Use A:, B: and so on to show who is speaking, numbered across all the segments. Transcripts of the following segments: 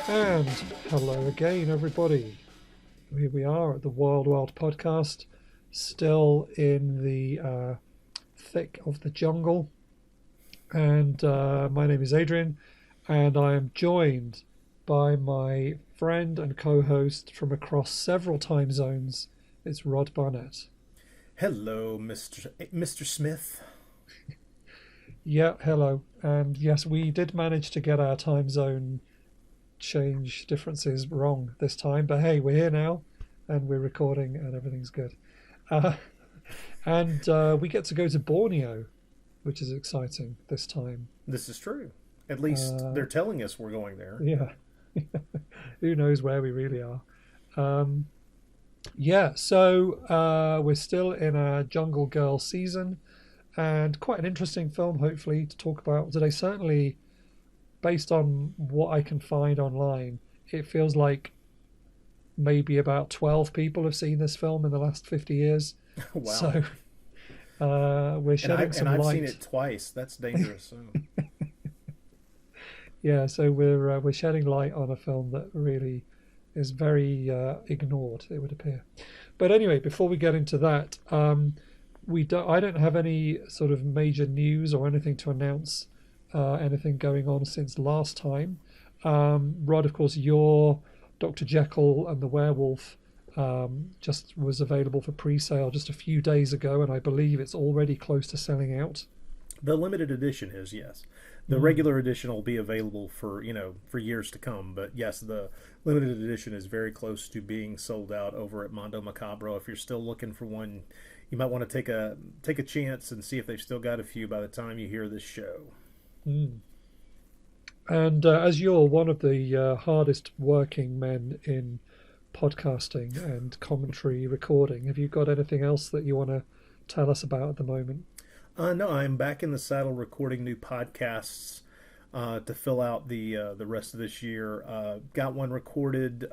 A: And hello again, everybody. Here we are at the Wild podcast, still in the thick of the jungle. And my name is Adrian, and I am joined by my friend and co-host from across several time zones. It's Rod Barnett.
B: Hello, Mr. Smith.
A: Yeah, hello. And yes, we did manage to get our time zone change differences wrong this time, but hey, we're here now and we're recording and everything's good. Uh, and we get to go to Borneo, which is exciting this time.
B: This is true. At least they're telling us we're going there.
A: Yeah. Who knows where we really are. So we're still in our Jungle Girl season, and quite an interesting film, hopefully, to talk about today. Certainly, based on what I can find online, it feels like maybe about 12 people have seen this film in the last 50 years.
B: Wow.
A: So we're shedding some light.
B: And I've seen it twice. That's dangerous.
A: Yeah, so we're shedding light on a film that really is very ignored, it would appear. But anyway, before we get into that, I don't have any sort of major news or anything to announce. Anything going on since last time. Rod, of course, your Dr. Jekyll and the Werewolf just was available for pre-sale just a few days ago, and I believe it's already close to selling out.
B: The limited edition is, yes. The regular edition will be available for years to come, but yes, the limited edition is very close to being sold out over at Mondo Macabro. If you're still looking for one, you might want to take a chance and see if they've still got a few by the time you hear this show.
A: And as you're one of the hardest working men in podcasting and commentary recording, have you got anything else that you want to tell us about at the moment?
B: No, I'm back in the saddle recording new podcasts to fill out the rest of this year. Got one recorded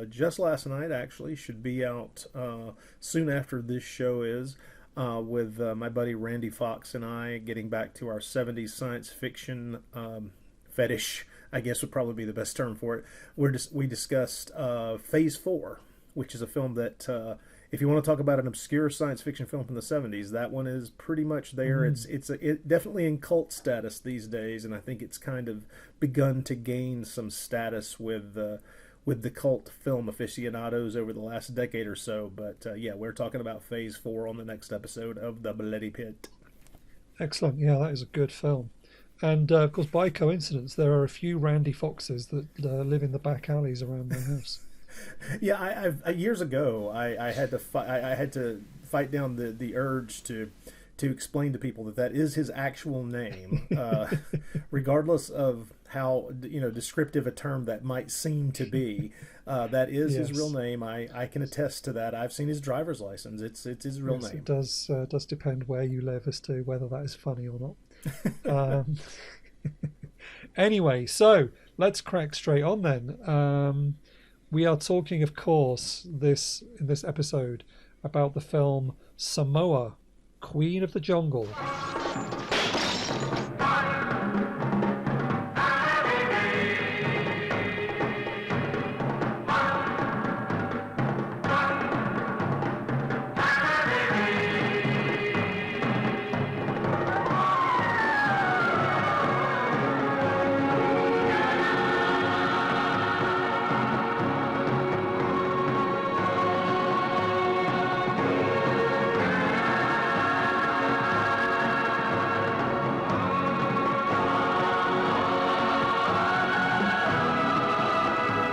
B: just last night, actually. Should be out soon after this show is. With my buddy Randy Fox and I getting back to our 70s science fiction fetish, I guess would probably be the best term for it. We discussed Phase 4, which is a film that, if you want to talk about an obscure science fiction film from the 70s, that one is pretty much there. It's definitely in cult status these days, and I think it's kind of begun to gain some status with the cult film aficionados over the last decade or so. But we're talking about Phase 4 on the next episode of The Bloody Pit.
A: Excellent. Yeah, that is a good film. And of course, by coincidence, there are a few Randy Foxes that live in the back alleys around my house.
B: Yeah, years ago, I had to fight down the urge to explain to people that is his actual name, regardless of how descriptive a term that might seem to be. That is his real name. I can attest to that. I've seen his driver's license. It's his real name.
A: It does depend where you live as to whether that is funny or not. Anyway, so let's crack straight on then. We are talking, of course, in this episode about the film Samoa, Queen of the Jungle.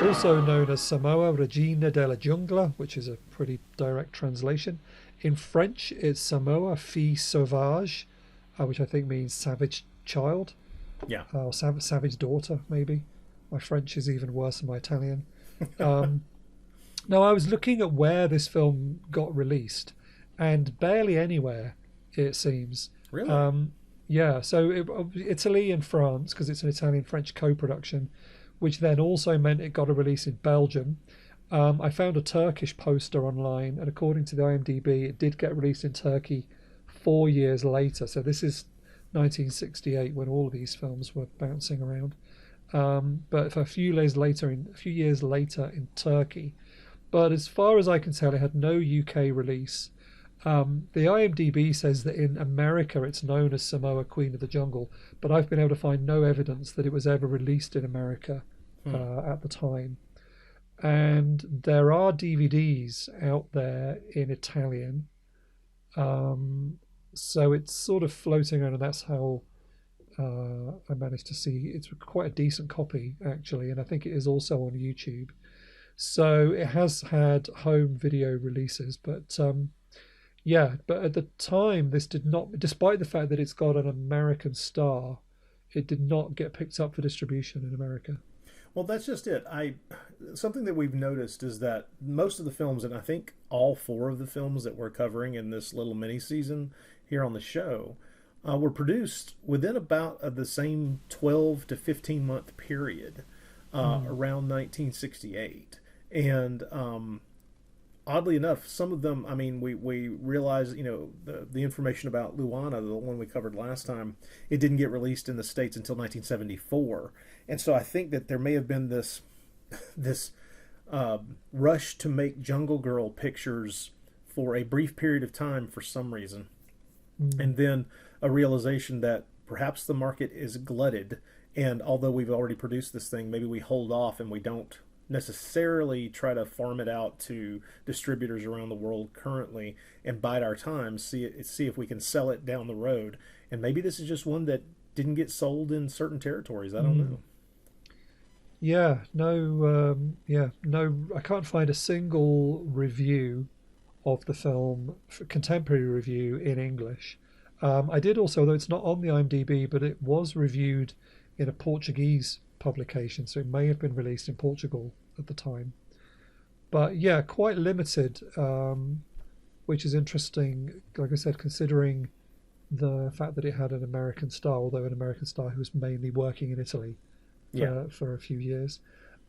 A: Also known as Samoa, regina, della giungla, which is a pretty direct translation. In French, it's Samoa, fille sauvage, which I think means savage child.
B: Yeah.
A: Or savage daughter, maybe. My French is even worse than my Italian. Now, I was looking at where this film got released, and barely anywhere, it seems.
B: Really?
A: Yeah, so Italy and France, because it's an Italian-French co-production, which then also meant it got a release in Belgium. I found a Turkish poster online, and according to the IMDb, it did get released in Turkey 4 years later. So this is 1968 when all of these films were bouncing around. but a few years later in Turkey. But as far as I can tell, it had no UK release. The IMDb says that in America it's known as Samoa Queen of the Jungle, but I've been able to find no evidence that it was ever released in America at the time. And there are DVDs out there in Italian, so it's sort of floating around, and that's how I managed to see it's quite a decent copy actually, and I think it is also on YouTube. So it has had home video releases, but but at the time this did not, despite the fact that it's got an American star, it did not get picked up for distribution in America.
B: Well, that's just it. Something that we've noticed is that most of the films, and I think all 4 of the films that we're covering in this little mini season here on the show, were produced within about the same 12 to 15 month period, around 1968. And oddly enough, some of them, I mean, we realize, the information about Luana, the one we covered last time, it didn't get released in the States until 1974. And so I think that there may have been this rush to make Jungle Girl pictures for a brief period of time for some reason. And then a realization that perhaps the market is glutted, and although we've already produced this thing, maybe we hold off and we don't necessarily try to farm it out to distributors around the world currently and bide our time, see if we can sell it down the road. And maybe this is just one that didn't get sold in certain territories. I don't know.
A: No, I can't find a single review of the film, contemporary review in English. I did also, although it's not on the IMDb, but it was reviewed in a Portuguese publication, so it may have been released in Portugal at the time. But yeah, quite limited, which is interesting, like I said, considering the fact that it had an American star, although an American star who was mainly working in Italy for a few years.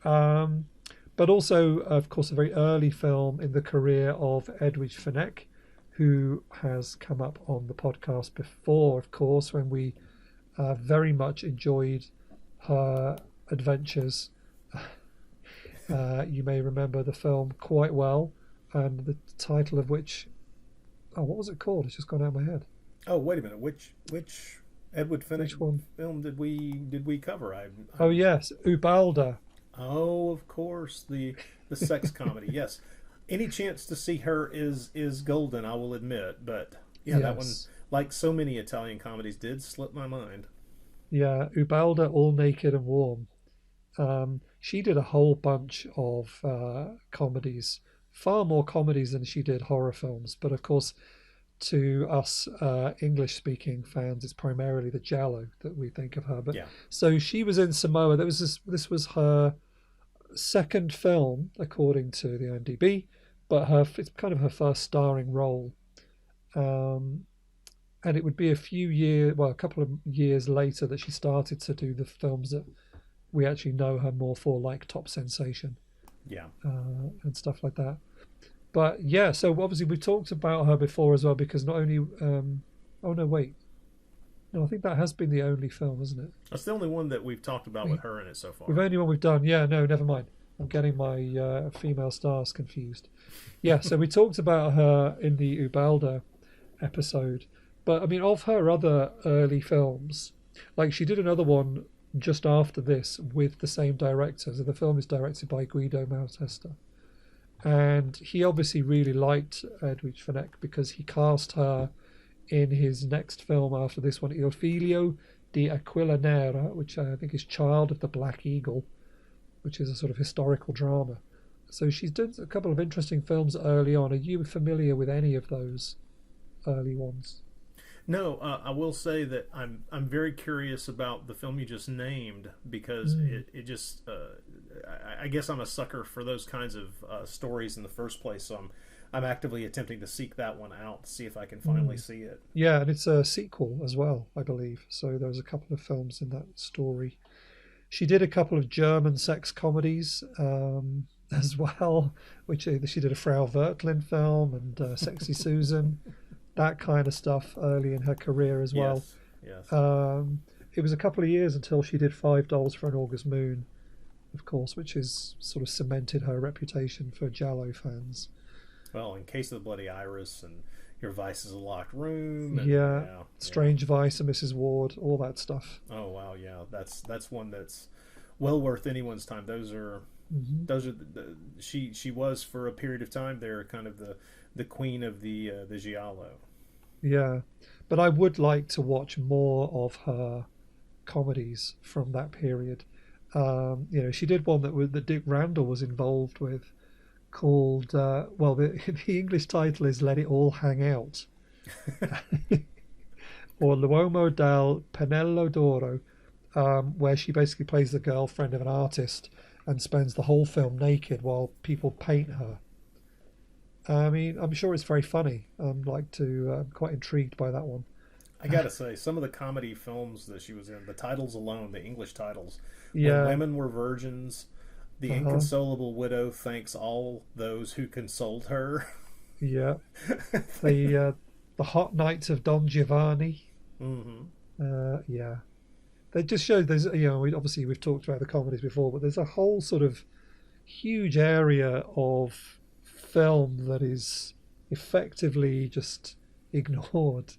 A: But also, of course, a very early film in the career of Edwige Fenech, who has come up on the podcast before, of course, when we very much enjoyed her adventures. You may remember the film quite well, and the title of which, what was it called? It's just gone out of my head.
B: Oh, wait a minute. Which Edward Fenech film did we cover?
A: Oh yes, Ubalda.
B: Oh, of course, the sex comedy. Yes, any chance to see her is golden, I will admit. But yeah, yes. That one, like so many Italian comedies, did slip my mind.
A: Yeah, Ubalda, All Naked and Warm. She did a whole bunch of comedies, far more comedies than she did horror films. But of course, to us English-speaking fans, it's primarily the giallo that we think of her. But yeah. So she was in Samoa. This was her second film, according to the IMDb, but it's kind of her first starring role. And it would be a couple of years later that she started to do the films that we actually know her more for, like Top Sensation, and stuff like that. But yeah, so obviously we talked about her before as well, because not only I think that has been the only film, isn't it?
B: That's the only one that we've talked about with her in it so far.
A: The only one we've done. Yeah, no, never mind. I'm getting my female stars confused. Yeah, so we talked about her in the Ubalda episode. But I mean, of her other early films, like she did another one just after this with the same director. So the film is directed by Guido Malatesta. And he obviously really liked Edwige Fenech because he cast her in his next film after this one, Il Figlio di Aquila Nera, which I think is Child of the Black Eagle, which is a sort of historical drama. So she's done a couple of interesting films early on. Are you familiar with any of those early ones?
B: No, I will say that I'm very curious about the film you just named, because it just I guess I'm a sucker for those kinds of stories in the first place. So I'm actively attempting to seek that one out to see if I can finally see it.
A: Yeah, and it's a sequel as well, I believe. So there's a couple of films in that story. She did a couple of German sex comedies as well, which she did a Frau Wertlin film and Sexy Susan. That kind of stuff early in her career as well.
B: Yes.
A: it was a couple of years until she did $5 for an August Moon, of course, which has sort of cemented her reputation for Giallo fans.
B: Well, in Case of the Bloody Iris and Your Vice is a Locked Room. And,
A: Yeah, Strange Vice and Mrs. Ward, all that stuff.
B: Oh wow, yeah, that's one that's well worth anyone's time. Those are she was for a period of time there kind of the queen of the giallo.
A: Yeah, but I would like to watch more of her comedies from that period. She did one that Dick Randall was involved with, called the English title is Let It All Hang Out, or L'Uomo del Pennello d'Oro, where she basically plays the girlfriend of an artist and spends the whole film naked while people paint her. I mean, I'm sure it's very funny. I'm quite intrigued by that one.
B: I gotta say, some of the comedy films that she was in, the titles alone, the English titles,
A: Yeah.
B: When Women Were Virgins, The Inconsolable Widow Thanks All Those Who Consoled Her.
A: Yeah. The Hot Nights of Don Giovanni. Yeah. They just show there's, obviously we've talked about the comedies before, but there's a whole sort of huge area of film that is effectively just ignored,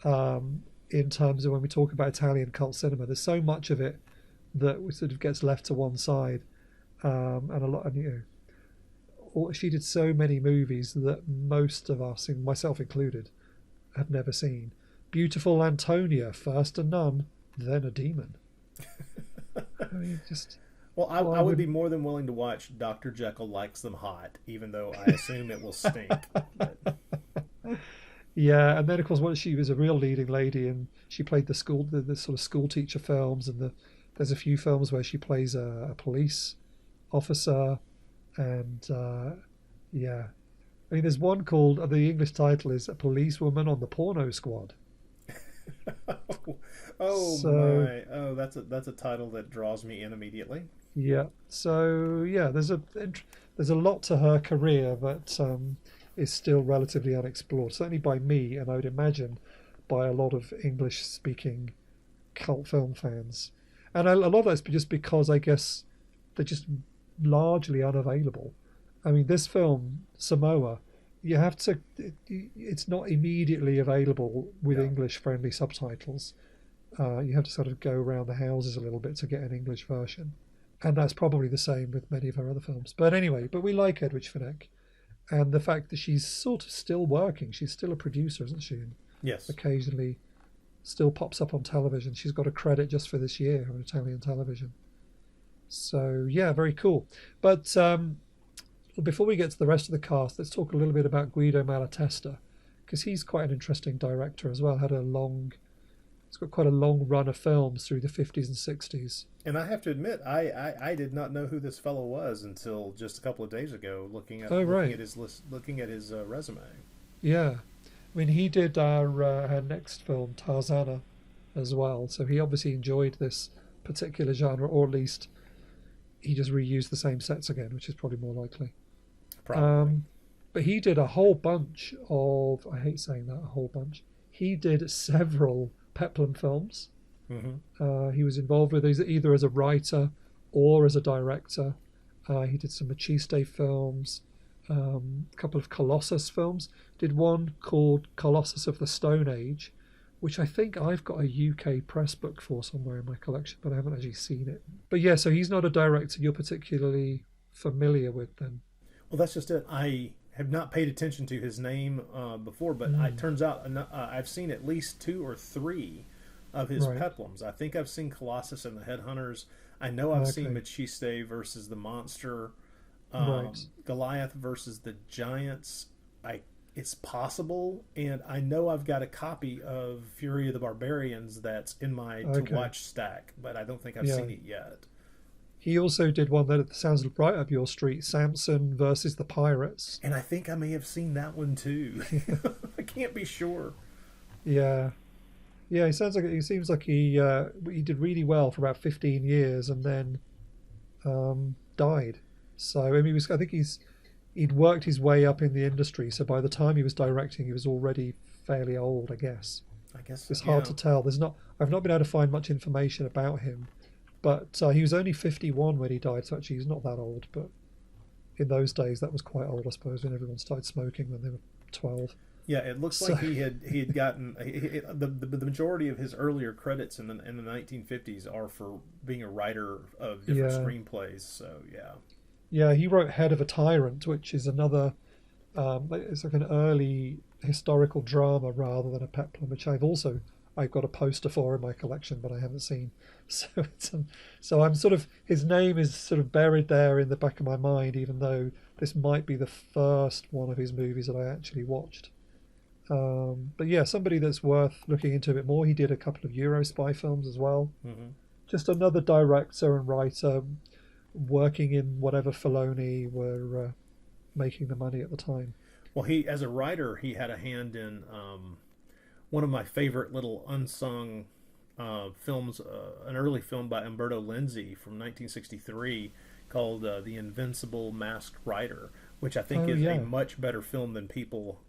A: in terms of when we talk about Italian cult cinema. There's so much of it that sort of gets left to one side, and a lot. And she did so many movies that most of us, and myself included, have never seen. Beautiful Antonia, first a nun, then a demon. I mean, just.
B: Well, I would be more than willing to watch Dr. Jekyll Likes Them Hot, even though I assume it will stink. But...
A: Yeah, and then of course, she was a real leading lady, and she played the sort of school teacher films, and there's a few films where she plays a police officer, and yeah, I mean, there's one called, the English title is A Policewoman on the Porno Squad.
B: That's a title that draws me in immediately.
A: Yeah, so yeah, there's a lot to her career that is still relatively unexplored, certainly by me, and I would imagine by a lot of English-speaking cult film fans. And a lot of that's just because I guess they're just largely unavailable. I mean, this film, Samoa, it's not immediately available with English-friendly subtitles. You have to sort of go around the houses a little bit to get an English version. And that's probably the same with many of her other films. But anyway, we like Edwige Fenech. And the fact that she's sort of still working. She's still a producer, isn't she? And
B: yes.
A: Occasionally still pops up on television. She's got a credit just for this year on Italian television. So, yeah, very cool. But before we get to the rest of the cast, let's talk a little bit about Guido Malatesta, because he's quite an interesting director as well. He's got quite a long run of films through the 50s and 60s.
B: And I have to admit, I did not know who this fellow was until just a couple of days ago, looking at his list, looking at his resume.
A: Yeah, I mean, he did our next film, Tarzana, as well. So he obviously enjoyed this particular genre, or at least he just reused the same sets again, which is probably more likely.
B: Probably.
A: But he did a whole bunch of, I hate saying that, a whole bunch. He did several Peplum films.
B: Mm-hmm.
A: He was involved with these either as a writer or as a director. He did some Machiste films, a couple of Colossus films. Did one called Colossus of the Stone Age, which I think I've got a UK press book for somewhere in my collection, but I haven't actually seen it. But yeah, so he's not a director you're particularly familiar with then.
B: Well, that's just it. I have not paid attention to his name before, but it turns out I've seen at least 2 or 3 of his peplums. I think I've seen Colossus and the Headhunters. I know I've seen Machiste versus the Monster, Goliath versus the Giants. It's possible, and I know I've got a copy of Fury of the Barbarians that's in my to-watch stack, but I don't think I've seen it yet.
A: He also did one that sounds right up your street, Samson versus the Pirates.
B: And I think I may have seen that one too. I can't be sure.
A: Yeah. Yeah, he seems like he did really well for about 15 years and then died. So I mean, I think he'd worked his way up in the industry. So by the time he was directing, he was already fairly old, I guess.
B: I guess
A: it's hard to tell. I've not been able to find much information about him, but he was only 51 when he died, so actually he's not that old. But in those days, that was quite old, I suppose, when everyone started smoking when they were 12.
B: Yeah, it looks like he had gotten the majority of his earlier credits in the 1950s are for being a writer of different screenplays. So
A: yeah, he wrote Head of a Tyrant, which is another. It's like an early historical drama rather than a peplum, which I've got a poster for in my collection, but I haven't seen. So so I'm sort of, his name is sort of buried there in the back of my mind, even though this might be the first one of his movies that I actually watched. But yeah, somebody that's worth looking into a bit more. He did a couple of Euro spy films as well.
B: Mm-hmm.
A: Just another director and writer working in whatever Filoni were making the money at the time.
B: Well, as a writer, he had a hand in one of my favorite little unsung films, an early film by Umberto Lenzi from 1963 called The Invincible Masked Rider, which I think is a much better film than people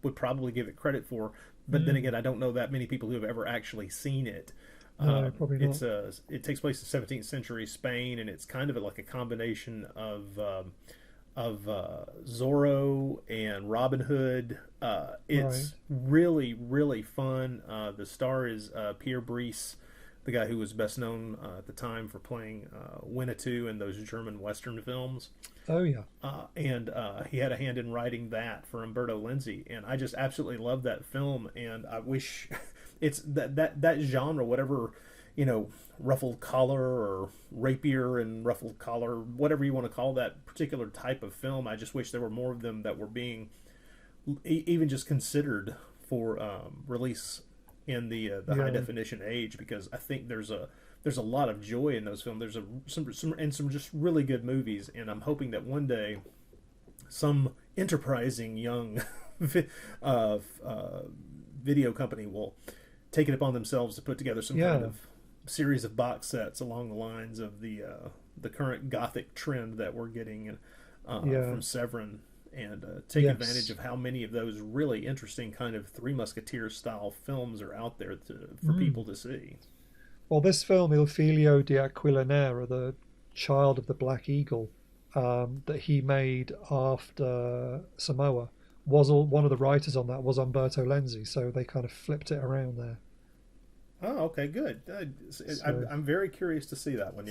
B: would probably give it credit for. But then again, I don't know that many people who have ever actually seen it.
A: No, probably not.
B: It takes place in 17th century Spain, and it's kind of like a combination of Zorro and Robin Hood. It's really, really fun. The star is Pierre Brice, the guy who was best known at the time for playing Winnetou in those German Western films.
A: Oh, yeah.
B: And he had a hand in writing that for Umberto Lenzi, and I just absolutely love that film, and I wish it's that genre, whatever, ruffled collar or rapier and ruffled collar, whatever you want to call that particular type of film. I just wish there were more of them that were being even just considered for release in the high definition age, because I think there's a lot of joy in those films. There's some just really good movies, and I'm hoping that one day some enterprising young video company will take it upon themselves to put together some kind of series of box sets along the lines of the current gothic trend that we're getting from Severin, and take advantage of how many of those really interesting kind of Three Musketeers style films are out there for people to see.
A: Well, this film, Il Figlio di Aquilinera, the Child of the Black Eagle, that he made after Samoa, one of the writers on that was Umberto Lenzi, so they kind of flipped it around there.
B: Oh, okay, good. I'm very curious to see that one,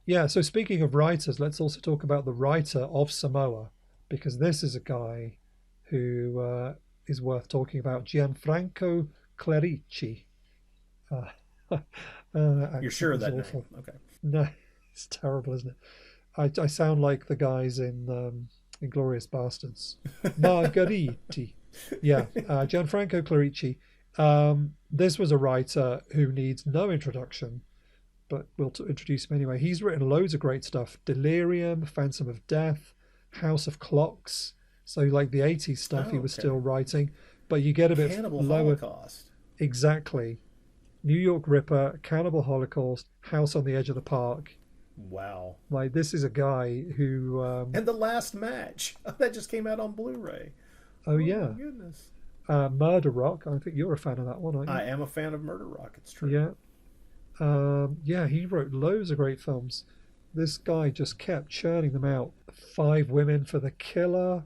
A: Yeah, so speaking of writers, let's also talk about the writer of Samoa, because this is a guy who is worth talking about, Gianfranco Clerici.
B: You're sure of that name? Okay.
A: No, it's terrible, isn't it? I sound like the guys in Inglourious Bastards. Margheriti. Yeah, Gianfranco Clerici. This was a writer who needs no introduction, but we'll introduce him anyway. He's written loads of great stuff. Delirium, Phantom of Death, House of Clocks. So like the 80s stuff he was still writing, but you get a bit
B: Cannibal
A: lower.
B: Holocaust.
A: Exactly. New York Ripper, Cannibal Holocaust, House on the Edge of the Park.
B: Wow.
A: Like, this is a guy who...
B: and The Last Match. That just came out on Blu-ray.
A: Oh yeah.
B: My goodness.
A: Murder Rock. I think you're a fan of that one, aren't you?
B: I am a fan of Murder Rock. It's true.
A: Yeah. He wrote loads of great films. This guy just kept churning them out. 5 Women for the Killer,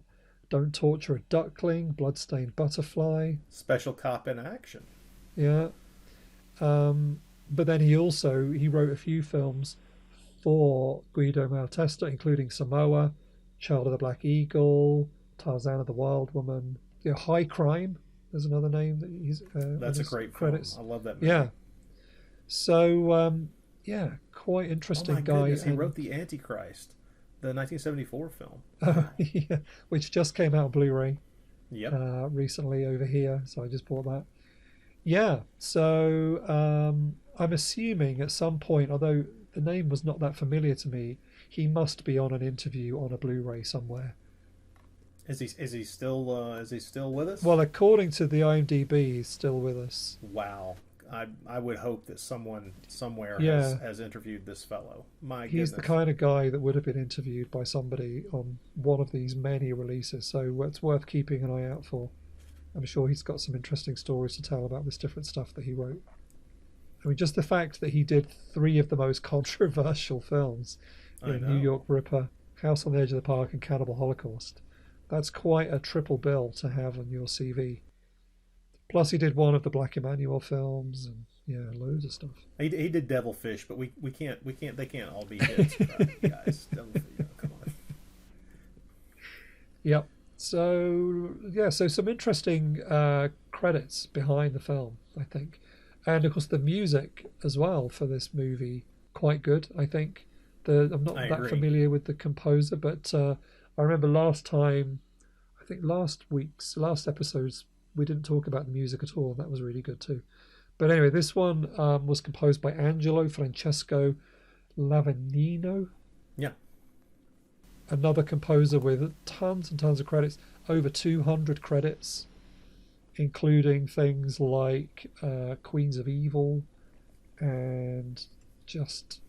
A: Don't Torture a Duckling, Bloodstained Butterfly.
B: Special Cop in Action.
A: Yeah. But then he wrote a few films for Guido Malatesta, including Samoa, Child of the Black Eagle, Tarzan of the Wild Woman, High Crime. There's another name that he's.
B: That's a great credits. Film. I love that movie.
A: Yeah. So quite interesting guy.
B: Goodness, he wrote The Antichrist, the 1974 film.
A: Which just came out on Blu-ray.
B: Yep.
A: Recently over here, so I just bought that. Yeah. So I'm assuming at some point, although the name was not that familiar to me, he must be on an interview on a Blu-ray somewhere.
B: Is he still with us?
A: Well, according to the IMDb, he's still with us.
B: Wow. I would hope that someone somewhere has interviewed this fellow. My goodness.
A: He's the kind of guy that would have been interviewed by somebody on one of these many releases, so it's worth keeping an eye out for. I'm sure he's got some interesting stories to tell about this different stuff that he wrote. I mean, just the fact that he did three of the most controversial films,
B: I
A: New
B: know.
A: York Ripper, House on the Edge of the Park, and Cannibal Holocaust. That's quite a triple bill to have on your CV. Plus, he did one of the Black Emanuel films, and yeah, loads of stuff.
B: He did Devilfish, but we can't they can't all be hits, guys. Devilfish, come on.
A: Yep. So yeah, so some interesting credits behind the film, I think, and of course the music as well for this movie quite good. I think I'm not
B: I
A: that
B: agree.
A: familiar with the composer, but I remember last time, I think last episodes, we didn't talk about the music at all. That was really good too. But anyway, this one was composed by Angelo Francesco Lavanino,
B: Yeah.
A: another composer with tons and tons of credits, over 200 credits, including things like Queens of Evil and just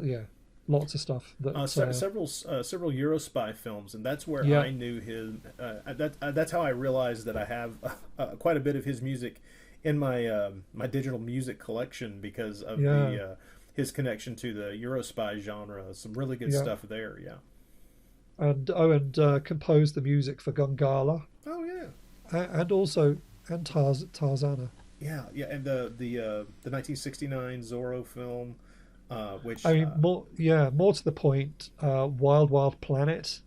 A: yeah, lots of stuff.
B: Several Eurospy films, and that's where
A: Yeah,
B: I knew his. That's how I realized that I have quite a bit of his music in my digital music collection because of
A: yeah,
B: the his connection to the Eurospy genre. Some really good
A: yeah,
B: stuff there. Yeah.
A: and composed the music for Gongala
B: Oh yeah.
A: and also and Tarzana.
B: Yeah, and the 1969 Zorro film,
A: I
B: which
A: mean, more to the point, Wild Wild Planet,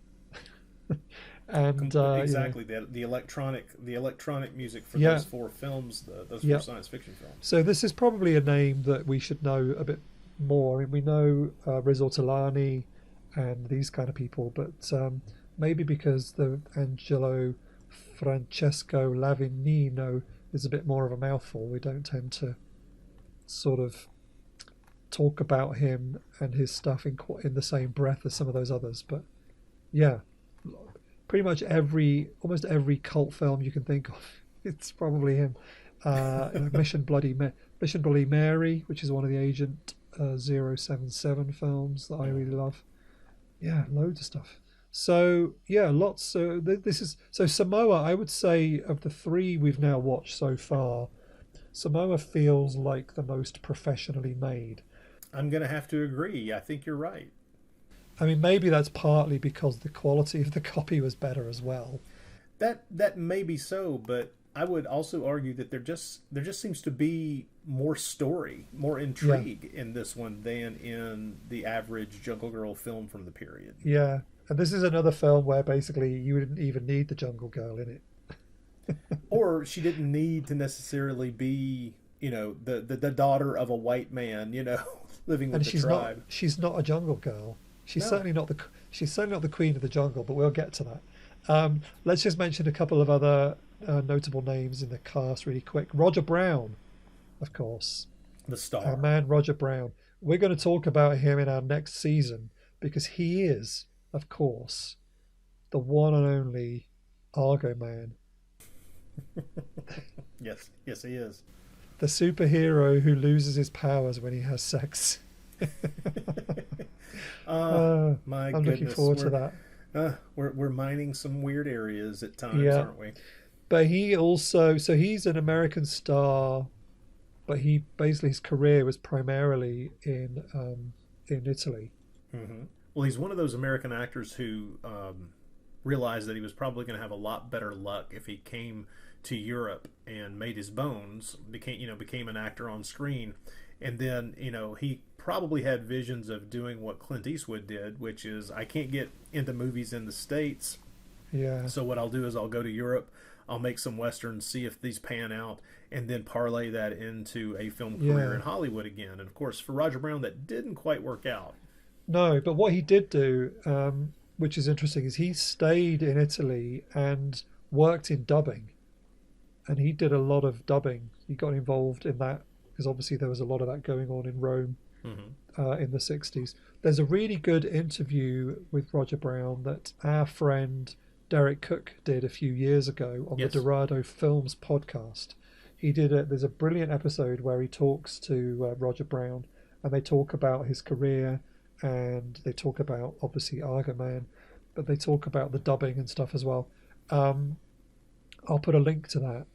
A: and
B: exactly the electronic music for
A: yeah,
B: those four films, those four
A: yeah.
B: science fiction films.
A: So this is probably a name that we should know a bit more. I mean, we know Riz Ortolani and these kind of people, but maybe because the Angelo Francesco Lavinino is a bit more of a mouthful, we don't tend to sort of talk about him and his stuff in the same breath as some of those others. But yeah, pretty much almost every cult film you can think of, it's probably him. Mission Bloody Mary, which is one of the Agent 077 films that I really love. Yeah, loads of stuff. So yeah, lots. So this is so Samoa. I would say of the three we've now watched so far, Samoa feels like the most professionally made.
B: I'm gonna have to agree. I think you're right.
A: I mean, maybe that's partly because the quality of the copy was better as well.
B: That may be so, but I would also argue that there just seems to be more story, more
A: Yeah,
B: intrigue in this one than in the average Jungle Girl film from the period.
A: yeah. And this is another film where basically you didn't even need the Jungle Girl in it.
B: Or she didn't need to necessarily be, the daughter of a white man, living with
A: And
B: the tribe.
A: she's not a Jungle Girl.
B: No.
A: She's certainly not the queen of the jungle. But we'll get to that. Let's just mention a couple of other notable names in the cast really quick. Roger Browne, of course,
B: The
A: our
B: star.
A: man Roger Browne. We're going to talk about him in our next season because he is, of course, the one and only Argo Man,
B: Yes, yes, he is.
A: the superhero who loses his powers when he has sex.
B: uh,
A: Uh,
B: my
A: I'm looking
B: goodness,
A: forward to that.
B: we're mining some weird areas at times,
A: Yeah,
B: aren't we?
A: but he's an American star, but he basically his career was primarily in Italy.
B: Hmm. Well, he's one of those American actors who realized that he was probably going to have a lot better luck if he came to Europe and made his bones, became an actor on screen, and then he probably had visions of doing what Clint Eastwood did, which is I can't get into movies in the States,
A: Yeah,
B: so what I'll do is I'll go to Europe, I'll make some westerns, see if these pan out, and then parlay that into a film career
A: yeah.
B: in Hollywood again. And of course, for Roger Browne, that didn't quite work out.
A: No, but what he did do, which is interesting, is he stayed in Italy and worked in dubbing, and he did a lot of dubbing. He got involved in that because obviously there was a lot of that going on in Rome
B: Hmm.
A: in the 60s. There's a really good interview with Roger Browne that our friend Derek Cook did a few years ago on the
B: Yes.
A: Dorado Films podcast. There's a brilliant episode where he talks to Roger Browne and they talk about his career and they talk about obviously Argo Man, but they talk about the dubbing and stuff as well. Um, I'll put a link to that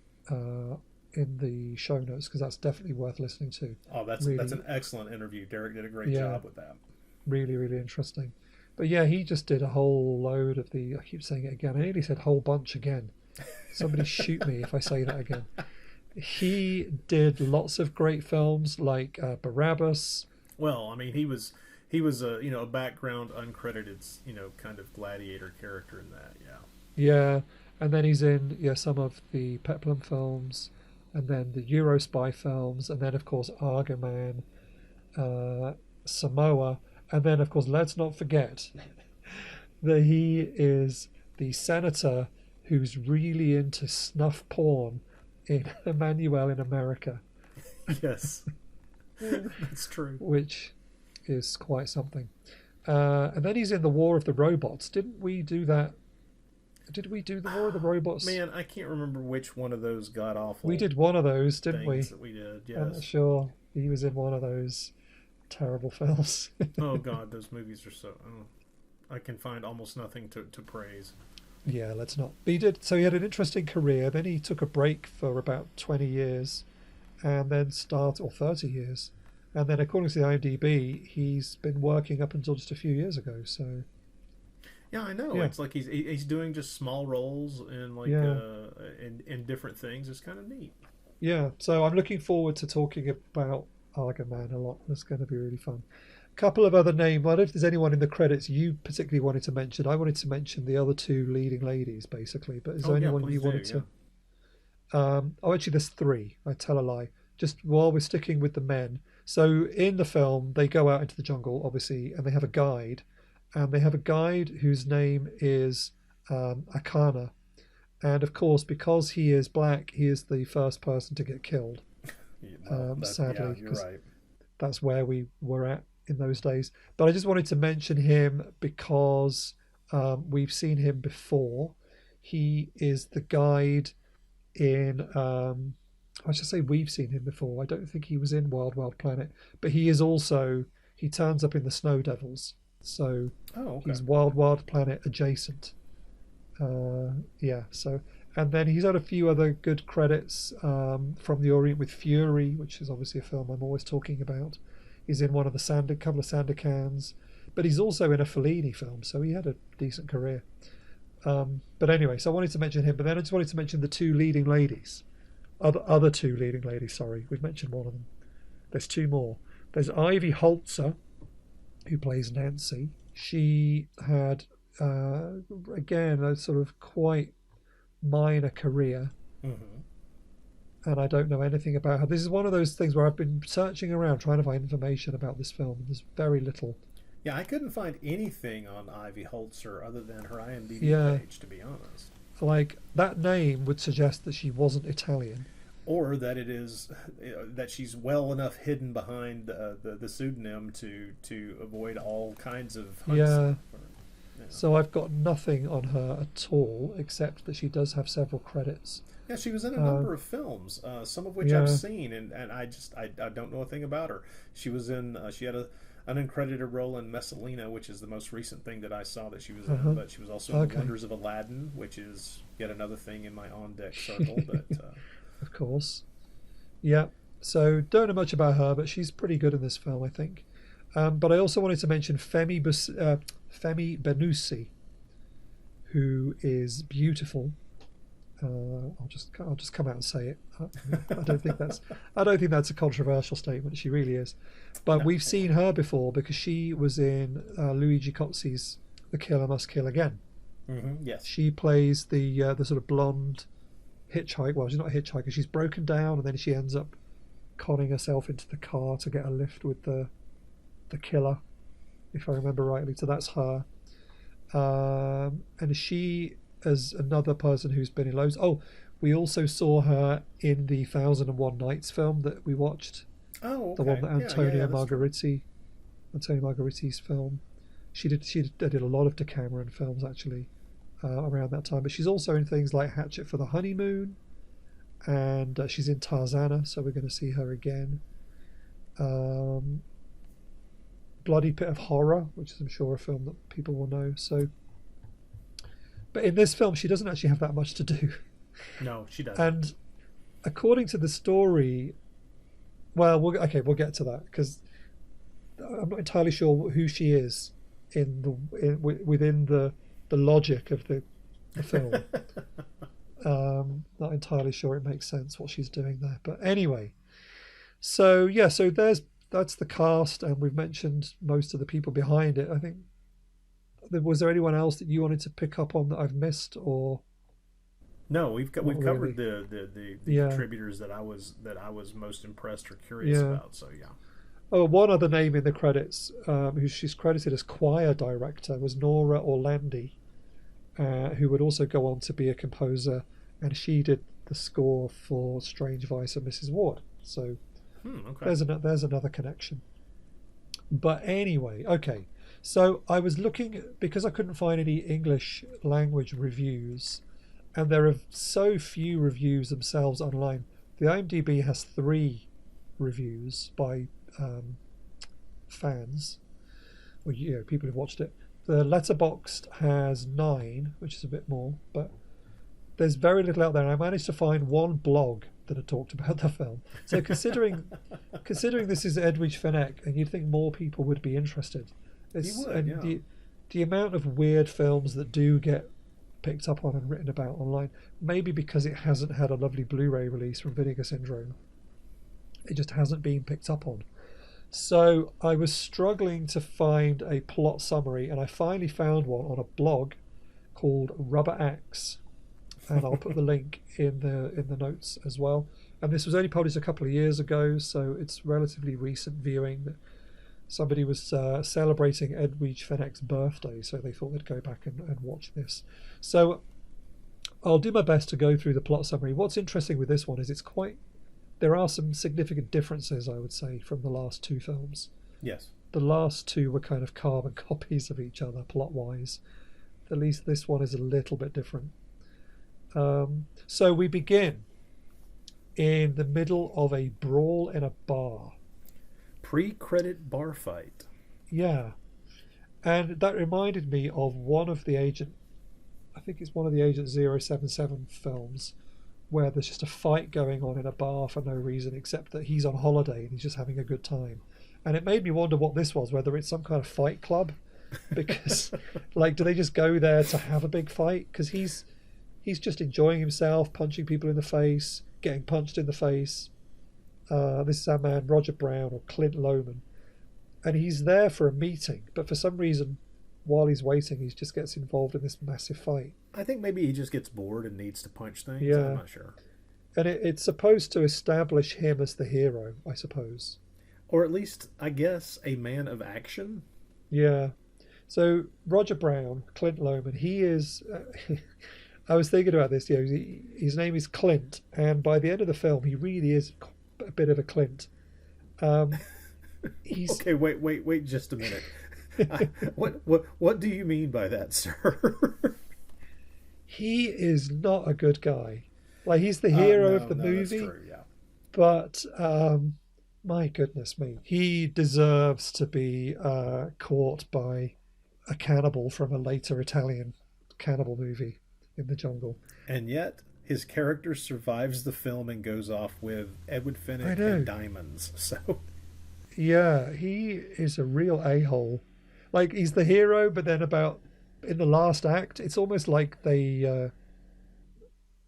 A: in the show notes because that's definitely worth listening to.
B: Oh, that's an excellent interview. Derek did a great
A: Yeah,
B: job with that.
A: really, really interesting. But yeah, he just did a whole load of the. I keep saying it again. I nearly said whole bunch again. Somebody shoot me if I say that again. He did lots of great films like Barabbas.
B: Well, I mean, he was a a background uncredited kind of gladiator character in that. Yeah.
A: Yeah, and then he's in some of the Peplum films, and then the Euro spy films, and then of course Argoman, Samoa, and then of course let's not forget that he is the senator who's really into snuff porn in Emmanuel in America.
B: Yes, that's true.
A: Which is quite something. And then he's in the War of the Robots. Didn't we do that? Did we do the War of the Robots?
B: Man, I can't remember which one of those god awful.
A: We did one of those, didn't we?
B: That we did. Yes.
A: I'm not sure he was in one of those terrible films.
B: Oh God, those movies are so. I can find almost nothing to praise.
A: Yeah, let's not. But he did. So he had an interesting career. Then he took a break for about 20 years, and then or 30 years, and then according to the IMDb, he's been working up until just a few years ago. So.
B: Yeah, I know. Yeah. It's like he's doing just small roles in in different things. It's kind of neat.
A: Yeah, so I'm looking forward to talking about Argoman a lot. That's going to be really fun. A couple of other names. I don't know if there's anyone in the credits you particularly wanted to mention. I wanted to mention the other two leading ladies, basically. But is there anyone you wanted to? Actually, there's three. I tell a lie. Just while we're sticking with the men. So in the film, they go out into the jungle, obviously, and they have a guide. And they have a guide whose name is Akana. And of course, because he is black, he is the first person to get killed. Sadly, because that's where we were at in those days. But I just wanted to mention him because we've seen him before. He is the guide in... I should say we've seen him before. I don't think he was in Wild Wild Planet. But he is also... He turns up in the Snow Devils. So he's Wild Wild Planet adjacent. So and then he's had a few other good credits from the Orient with Fury, which is obviously a film I'm always talking about. He's in one of the couple of Sandercans, but he's also in a Fellini film, so he had a decent career. But anyway, so I wanted to mention him, but then I just wanted to mention the two leading ladies. Other two leading ladies, sorry. We've mentioned one of them. There's two more. There's Ivy Holzer, who plays Nancy. She had, again, a sort of quite minor career. Mm-hmm. And I don't know anything about her. This is one of those things where I've been searching around trying to find information about this film. There's very little.
B: Yeah, I couldn't find anything on Ivy Holzer other than her IMDb page, to be honest.
A: Like, that name would suggest that she wasn't Italian.
B: Or that it is that she's well enough hidden behind the pseudonym to avoid all kinds of hunts.
A: Yeah. So I've got nothing on her at all, except that she does have several credits.
B: Yeah, she was in a number of films, some of which I've seen, and I don't know a thing about her. She was in she had an uncredited role in Messalina, which is the most recent thing that I saw that she was in, but she was also in Wonders of Aladdin, which is yet another thing in my on-deck circle. But
A: of course. Yeah. So don't know much about her, but she's pretty good in this film, I think. But I also wanted to mention Femi Benusi, who is beautiful. I'll just come out and say it. I don't think that's a controversial statement. She really is. But we've seen her before because she was in Luigi Cozzi's The Killer Must Kill Again.
B: Mm-hmm, yes.
A: She plays the sort of blonde hitchhiker. Well, she's not a hitchhiker. She's broken down, and then she ends up conning herself into the car to get a lift with the killer, if I remember rightly. So that's her. And she is another person who's been in loads. Oh, we also saw her in the 1001 Nights film that we watched.
B: Oh, okay.
A: The one that Antonio Margheriti's film. She did a lot of Decameron films actually around that time. But she's also in things like Hatchet for the Honeymoon, and she's in Tarzana, so we're going to see her again. Bloody Pit of Horror, which is I'm sure a film that people will know. So, but in this film, she doesn't actually have that much to do.
B: No, she doesn't.
A: And according to the story, well, we'll get to that because I'm not entirely sure who she is within the logic of the film. Not entirely sure it makes sense what she's doing there, but anyway. So yeah, that's the cast, and we've mentioned most of the people behind it. I think. Was there anyone else that you wanted to pick up on that I've missed, or?
B: No, we've covered
A: really?
B: the
A: Yeah.
B: contributors that I was most impressed or curious
A: Yeah.
B: about. So yeah.
A: Oh, one other name in the credits, who she's credited as choir director, was Nora Orlandi, who would also go on to be a composer, and she did the score for Strange Vice and Mrs. Ward. So
B: Okay.
A: there's another connection. But anyway, okay. So I was looking because I couldn't find any English language reviews, and there are so few reviews themselves online. The IMDb has 3 reviews by fans, or people who've watched it. The Letterboxd has 9, which is a bit more, but there's very little out there. I managed to find one blog that had talked about the film. So considering this is Edwige Fenech, and you'd think more people would be interested.
B: You would, yeah.
A: The amount of weird films that do get picked up on and written about online, maybe because it hasn't had a lovely Blu-ray release from Vinegar Syndrome, it just hasn't been picked up on. So I was struggling to find a plot summary, and I finally found one on a blog called Rubber Axe, and I'll put the link in the notes as well. And this was only published a couple of years ago, so it's relatively recent viewing. Somebody was celebrating Edwige Fenech's birthday, so they thought they'd go back and watch this. So I'll do my best to go through the plot summary. What's interesting with this one is there are some significant differences, I would say, from the last 2 films.
B: Yes.
A: The last 2 were kind of carbon copies of each other, plot-wise. At least this one is a little bit different. So we begin in the middle of a brawl in a bar.
B: Pre-credit bar fight.
A: Yeah. And that reminded me of one of the Agent 077 films, where there's just a fight going on in a bar for no reason except that he's on holiday and he's just having a good time. And it made me wonder what this was, whether it's some kind of fight club, because do they just go there to have a big fight? Because he's just enjoying himself, punching people in the face, getting punched in the face. This is our man Roger Browne, or Clint Loman, and he's there for a meeting, but for some reason while he's waiting he just gets involved in this massive fight.
B: I think maybe he just gets bored and needs to punch things.
A: Yeah.
B: I'm not sure.
A: And it's supposed to establish him as the hero, I suppose.
B: Or at least, I guess, a man of action.
A: Yeah. So Roger Browne, Clint Loman, he is... I was thinking about this. His name is Clint, and by the end of the film, he really is a bit of a Clint. He's...
B: Okay, wait just a minute. What do you mean by that, sir?
A: He is not a good guy. He's the hero of the movie.
B: That's true, yeah.
A: But my goodness me, he deserves to be caught by a cannibal from a later Italian cannibal movie in the jungle.
B: And yet his character survives the film and goes off with Edward Fenech and diamonds. So
A: yeah, he is a real a-hole. He's the hero, but then in the last act, it's almost like they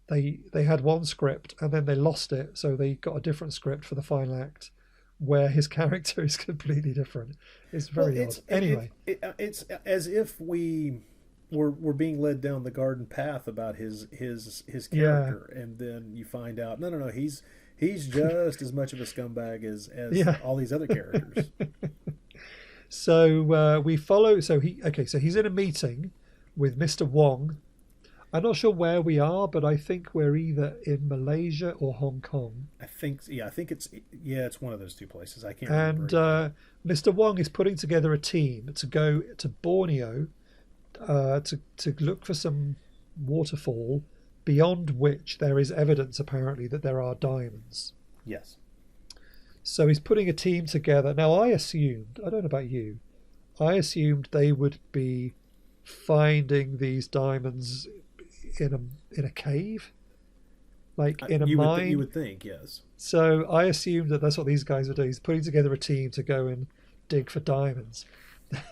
A: had one script and then they lost it, so they got a different script for the final act, where his character is completely different. It's very odd. Anyway,
B: it's as if we're being led down the garden path about his character, and then you find out no, he's just as much of a scumbag as all these other characters.
A: So we follow. So he's in a meeting with Mr. Wong. I'm not sure where we are, but I think we're either in Malaysia or Hong Kong.
B: I think it's one of those 2 places. I can't
A: remember. And Mr. Wong is putting together a team to go to Borneo to look for some waterfall beyond which there is evidence apparently that there are diamonds.
B: Yes.
A: So he's putting a team together. Now I don't know about you, I assumed they would be finding these diamonds in a cave, like in a
B: You
A: mine.
B: you would think, yes.
A: So I assumed that that's what these guys were doing, is putting together a team to go and dig for diamonds.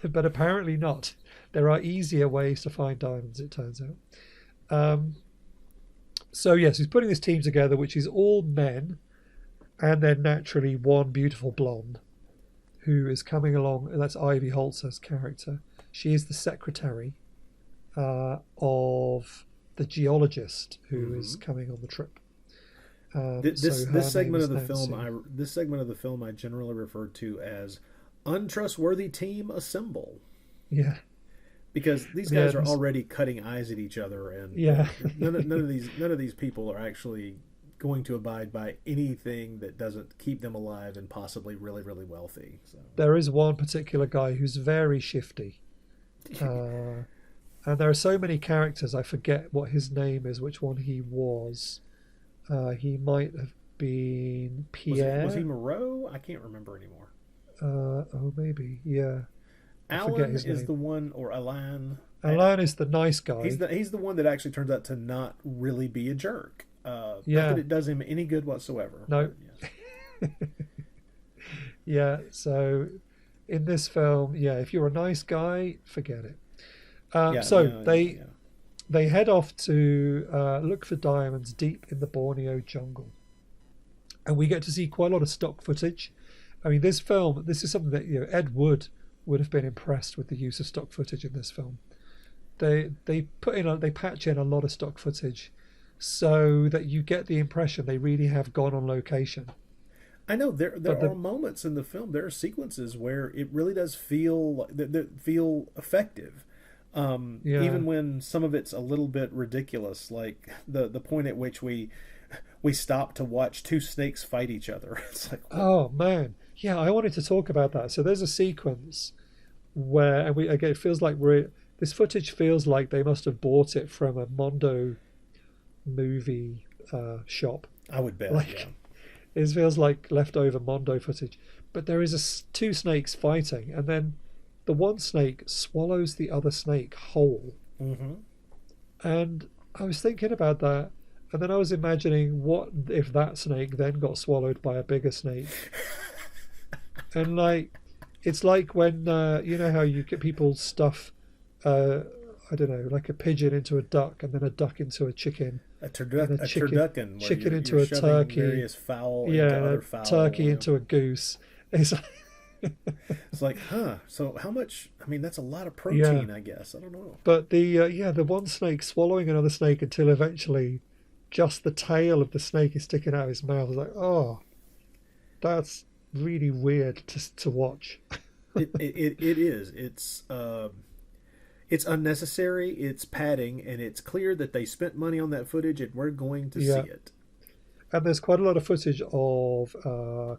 A: But apparently not. There are easier ways to find diamonds, it turns out. So yes, he's putting this team together, which is all men, and then naturally one beautiful blonde who is coming along, and that's Ivy Holzer's character. She is the secretary of the geologist who is coming on the trip.
B: This segment of the film I generally refer to as untrustworthy team assemble.
A: Yeah.
B: Because these guys are already cutting eyes at each other, and none of these people are actually going to abide by anything that doesn't keep them alive and possibly really, really wealthy. So.
A: There is one particular guy who's very shifty, and there are so many characters. I forget what his name is, which one he was. He might have been Pierre.
B: Was he Moreau? I can't remember anymore.
A: Oh, maybe, yeah.
B: Alan is the one, or Alan.
A: Alan is the nice guy.
B: He's the one that actually turns out to not really be a jerk. Not that it does him any good whatsoever.
A: No. Yeah, so in this film, if you're a nice guy, forget it. They head off to look for diamonds deep in the Borneo jungle. And we get to see quite a lot of stock footage. I mean, this is something that Ed Wood would have been impressed with the use of stock footage in this film. They patch in a lot of stock footage so that you get the impression they really have gone on location.
B: I know there are moments in the film, there are sequences where it really does feel effective. Even when some of it's a little bit ridiculous, like the point at which we stop to watch two snakes fight each other. It's like, what?
A: Oh man, yeah, I wanted to talk about that. So there's a sequence where, and it feels like this footage feels like they must have bought it from a Mondo movie shop.
B: I would bet.
A: It feels like leftover Mondo footage. But there is two snakes fighting, and then the one snake swallows the other snake whole. Mm-hmm. And I was thinking about that, and then I was imagining what if that snake then got swallowed by a bigger snake. And it's like when you know how you get people stuff I don't know, like a pigeon into a duck, and then a duck into a chicken,
B: turducken,
A: chicken into a turkey,
B: various fowl, into other fowl,
A: turkey into a goose. It's
B: like, so how much? I mean, that's a lot of protein, I guess. I don't know.
A: But the one snake swallowing another snake until eventually just the tail of the snake is sticking out of his mouth. It's like, oh, that's really weird to watch.
B: It is. It's unnecessary, it's padding, and it's clear that they spent money on that footage, and we're going to see it.
A: And there's quite a lot of footage of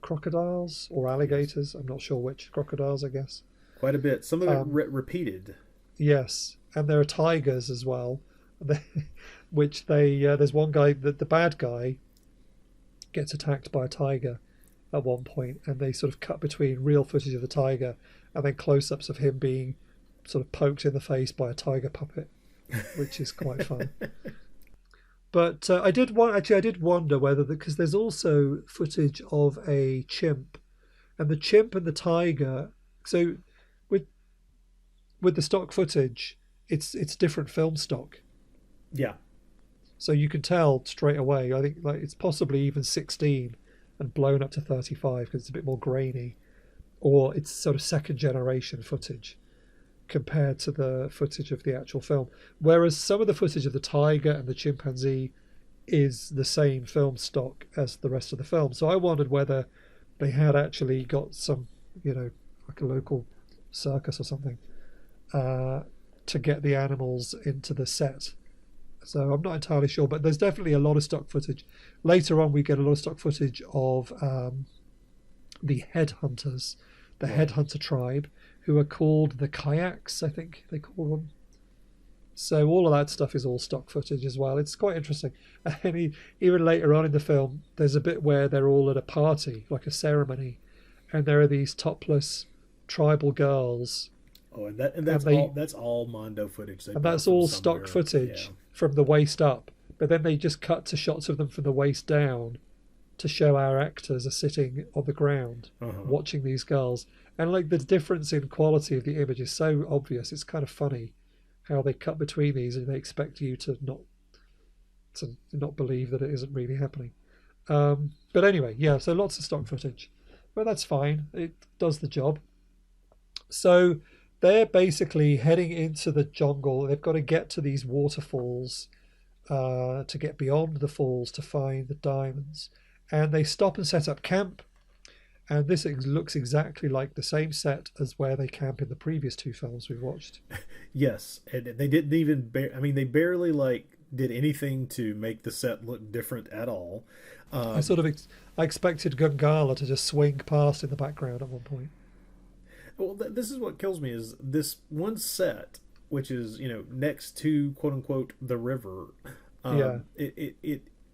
A: crocodiles or alligators. I'm not sure which. Crocodiles, I guess.
B: Quite a bit. Some of it repeated.
A: Yes, and there are tigers as well, which there's one guy, the bad guy, gets attacked by a tiger at one point, and they sort of cut between real footage of the tiger and then close-ups of him being sort of poked in the face by a tiger puppet, which is quite fun. But I did wonder whether, because there's also footage of a chimp, and the chimp and the tiger. So with the stock footage, it's different film stock.
B: Yeah.
A: So you can tell straight away. I think it's possibly even 16 and blown up to 35 because it's a bit more grainy, or it's sort of second generation footage compared to the footage of the actual film. Whereas some of the footage of the tiger and the chimpanzee is the same film stock as the rest of the film. So I wondered whether they had actually got some, like a local circus or something, to get the animals into the set. So I'm not entirely sure, but there's definitely a lot of stock footage. Later on, we get a lot of stock footage of the headhunters, the headhunter tribe, who are called the kayaks, I think they call them. So all of that stuff is all stock footage as well. It's quite interesting. And even later on in the film, there's a bit where they're all at a party, like a ceremony, and there are these topless tribal girls.
B: Oh, and that's all Mondo footage.
A: And that's all stock footage from the waist up. but then they just cut to shots of them from the waist down to show our actors are sitting on the ground watching these girls. And like the difference in quality of the image is so obvious. It's kind of funny how they cut between these and they expect you to not believe that it isn't really happening. But anyway, yeah, so lots of stock footage. But that's fine. It does the job. So they're basically heading into the jungle. They've got to get to these waterfalls to get beyond the falls to find the diamonds. And they stop and set up camp. And this looks exactly like the same set as where they camp in the previous two films we've watched.
B: Yes, and they didn't even. They barely did anything to make the set look different at all.
A: I expected Gungala to just swing past in the background at one point.
B: Well, this is what kills me is this one set, which is next to quote unquote the river.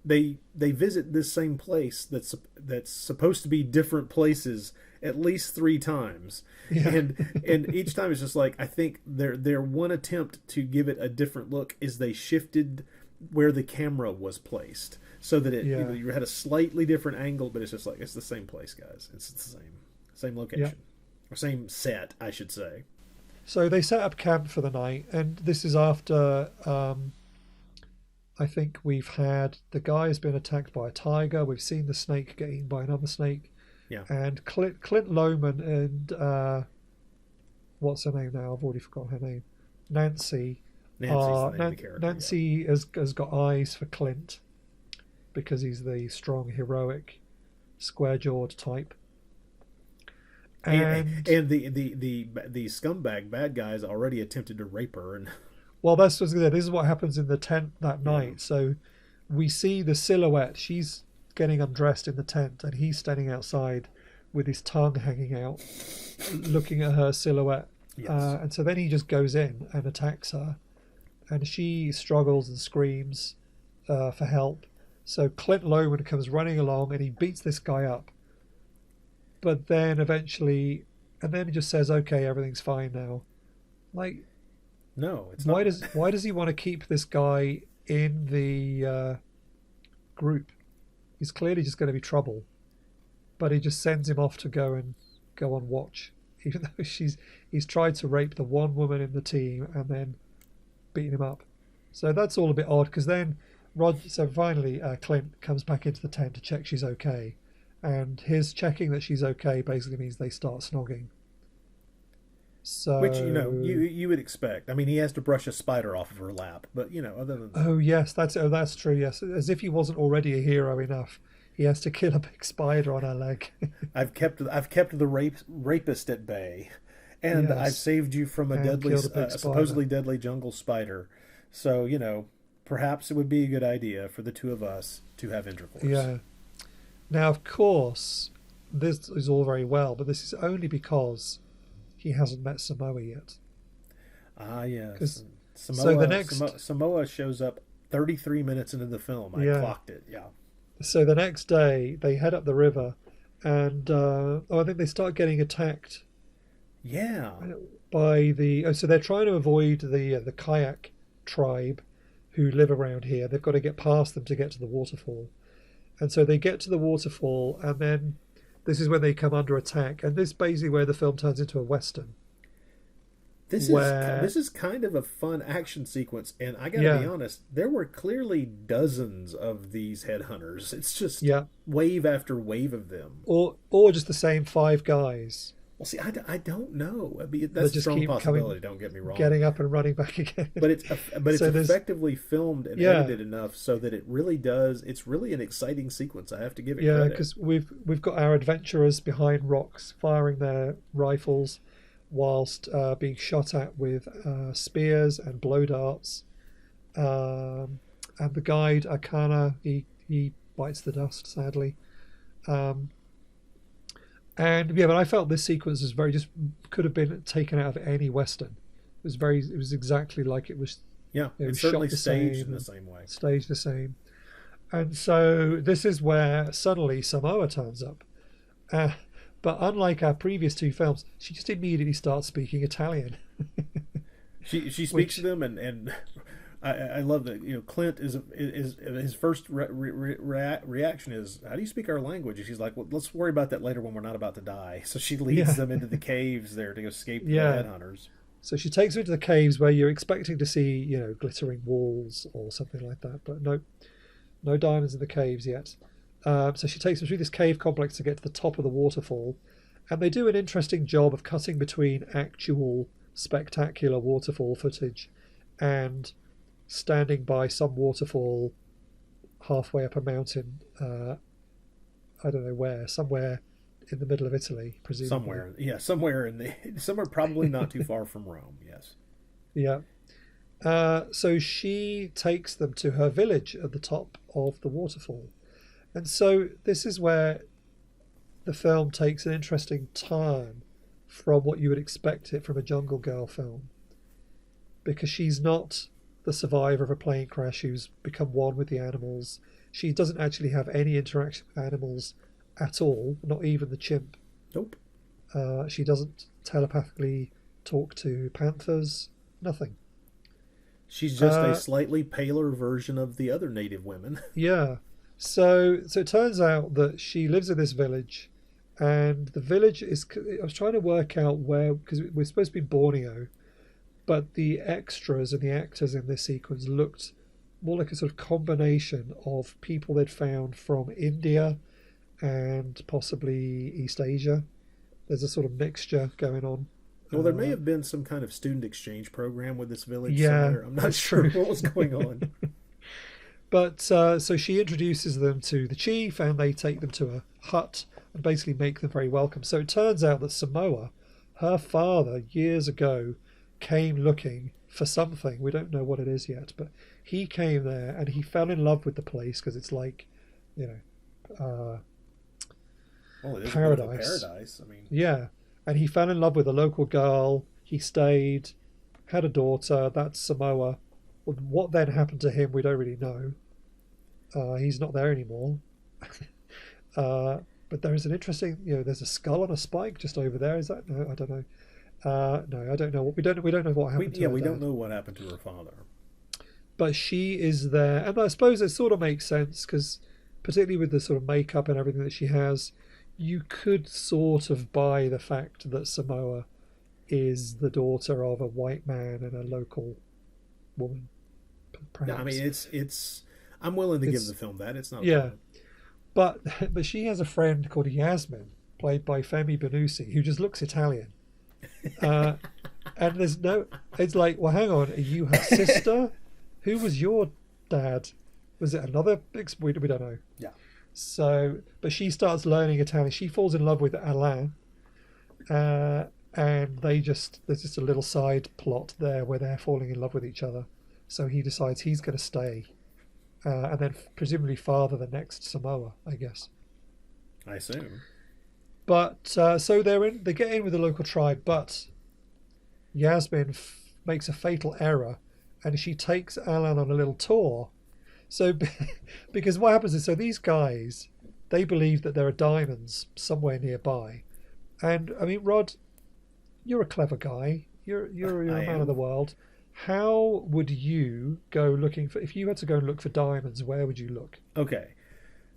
B: They visit this same place that's supposed to be different places at least 3 times, and each time it's just like I think their one attempt to give it a different look is they shifted where the camera was placed so that you had a slightly different angle, but it's just like it's the same place, guys. It's the same location or same set, I should say.
A: So they set up camp for the night, and this is after. I think we've had the guy has been attacked by a tiger. We've seen the snake get eaten by another snake.
B: Yeah.
A: And Clint Lohman and what's her name now? I've already forgotten her name. Nancy's the name of the character. Nancy has got eyes for Clint because he's the strong, heroic, square-jawed type. And
B: the scumbag bad guys already attempted to rape her and.
A: Well, this is what happens in the tent that night. So we see the silhouette. She's getting undressed in the tent, and he's standing outside with his tongue hanging out, looking at her silhouette.
B: Yes.
A: And so then he just goes in and attacks her, and she struggles and screams for help. So Clint Lohman comes running along, and he beats this guy up. But then eventually, and then he just says, "Okay, everything's fine now." Like.
B: No, it's not.
A: Why does he want to keep this guy in the group? He's clearly just going to be trouble, but he just sends him off to go on watch, even though he's tried to rape the one woman in the team and then beaten him up. So that's all a bit odd because then finally Clint comes back into the tent to check she's okay, and his checking that she's okay basically means they start snogging. So,
B: which you would expect. I mean, he has to brush a spider off of her lap, but other than that.
A: Oh yes, that's true. Yes, as if he wasn't already a hero enough, he has to kill a big spider on her leg. I've kept
B: the rapist at bay, and I've saved you from a supposedly deadly jungle spider. So perhaps it would be a good idea for the two of us to have intercourse.
A: Yeah. Now, of course, this is all very well, but this is only because he hasn't met Samoa yet.
B: Ah, yes. Samoa shows up 33 minutes into the film. I clocked it, yeah.
A: So the next day, they head up the river, and I think they start getting attacked.
B: Yeah.
A: So they're trying to avoid the kayak tribe who live around here. They've got to get past them to get to the waterfall. And so they get to the waterfall, and then this is when they come under attack, and this is basically where the film turns into a western.
B: This is kind of a fun action sequence, and I gotta be honest, there were clearly dozens of these headhunters. It's just wave after wave of them,
A: or just the same 5 guys.
B: Well, see, I don't know. I mean, that's a strong possibility. Don't get me wrong.
A: Getting up and running back again.
B: But it's effectively filmed and edited enough so that it really does. It's really an exciting sequence. I have to give it credit.
A: Yeah, because we've got our adventurers behind rocks firing their rifles, whilst being shot at with spears and blow darts. And the guide Akana, he bites the dust, sadly. But I felt this sequence was could have been taken out of any western. It was exactly like it was.
B: Yeah, it's certainly staged in the same way.
A: Staged the same, and so this is where suddenly Samoa turns up. But unlike our previous 2 films, she just immediately starts speaking Italian.
B: She speaks to them, and I love that. Clint is his first reaction is, "How do you speak our language?" And she's like, "Well, let's worry about that later when we're not about to die." So she leads
A: Yeah,
B: them into the caves there to escape the
A: yeah.
B: headhunters.
A: So she takes her into the caves where you're expecting to see, glittering walls or something like that, but no, no diamonds in the caves yet. So she takes them through this cave complex to get to the top of the waterfall, and they do an interesting job of cutting between actual spectacular waterfall footage and standing by some waterfall halfway up a mountain. I don't know where, somewhere in the middle of Italy, presumably.
B: Somewhere, yeah, somewhere probably not too far from Rome. Yes.
A: Yeah. So she takes them to her village at the top of the waterfall. And so this is where the film takes an interesting turn from what you would expect it from a Jungle Girl film. Because she's not the survivor of a plane crash who's become one with the animals. She doesn't actually have any interaction with animals at all, not even the chimp.
B: Nope.
A: She doesn't telepathically talk to panthers, nothing.
B: She's just a slightly paler version of the other native women.
A: Yeah. So it turns out that she lives in this village, and the village is. I was trying to work out where, because we're supposed to be in Borneo, but the extras and the actors in this sequence looked more like a sort of combination of people they'd found from India and possibly East Asia. There's a sort of mixture going on.
B: Well, there may have been some kind of student exchange program with this village
A: Yeah,
B: somewhere. I'm not
A: that's
B: sure
A: true.
B: what was going on.
A: But so she introduces them to the chief, and they take them to a hut and basically make them very welcome. So it turns out that Samoa, her father, years ago, came looking for something. We don't know what it is yet, but he came there and he fell in love with the place because it's like,
B: Well, it is a bit of a
A: paradise.
B: paradise. I mean,
A: Yeah. And he fell in love with a local girl. He stayed, had a daughter. That's Samoa. Well, what then happened to him, we don't really know. He's not there anymore. But there is an interesting, there's a skull on a spike just over there. Is that? No, I don't know. No, I don't know. We don't know what happened to her.
B: we
A: dad.
B: don't know what happened to her father.
A: But she is there, and I suppose it sort of makes sense because, particularly with the sort of makeup and everything that she has, you could sort of buy the fact that Samoa is the daughter of a white man and a local woman.
B: Yeah, I
A: Perhaps.
B: mean, it's. I'm willing to give
A: It's
B: the film that. It's not. A
A: yeah,
B: problem.
A: but she has a friend called Yasmin, played by Femi Benusi, who just looks Italian. Uh, and there's no. It's like, well, hang on, are you her sister? Who was your dad? Was it another? We don't know.
B: Yeah.
A: So, but she starts learning Italian. She falls in love with Alain, and there's just a little side plot there where they're falling in love with each other. So he decides he's going to stay, and then presumably father the next Samoa, I guess.
B: I assume.
A: But so they get in with the local tribe, but Yasmin makes a fatal error, and she takes Alan on a little tour. So, because what happens is, so these guys, they believe that there are diamonds somewhere nearby, and I mean, Rod, you're a clever guy. You're a
B: I
A: man of
B: am.
A: the world. How would you go looking for? If you had to go and look for diamonds, where would you look?
B: Okay.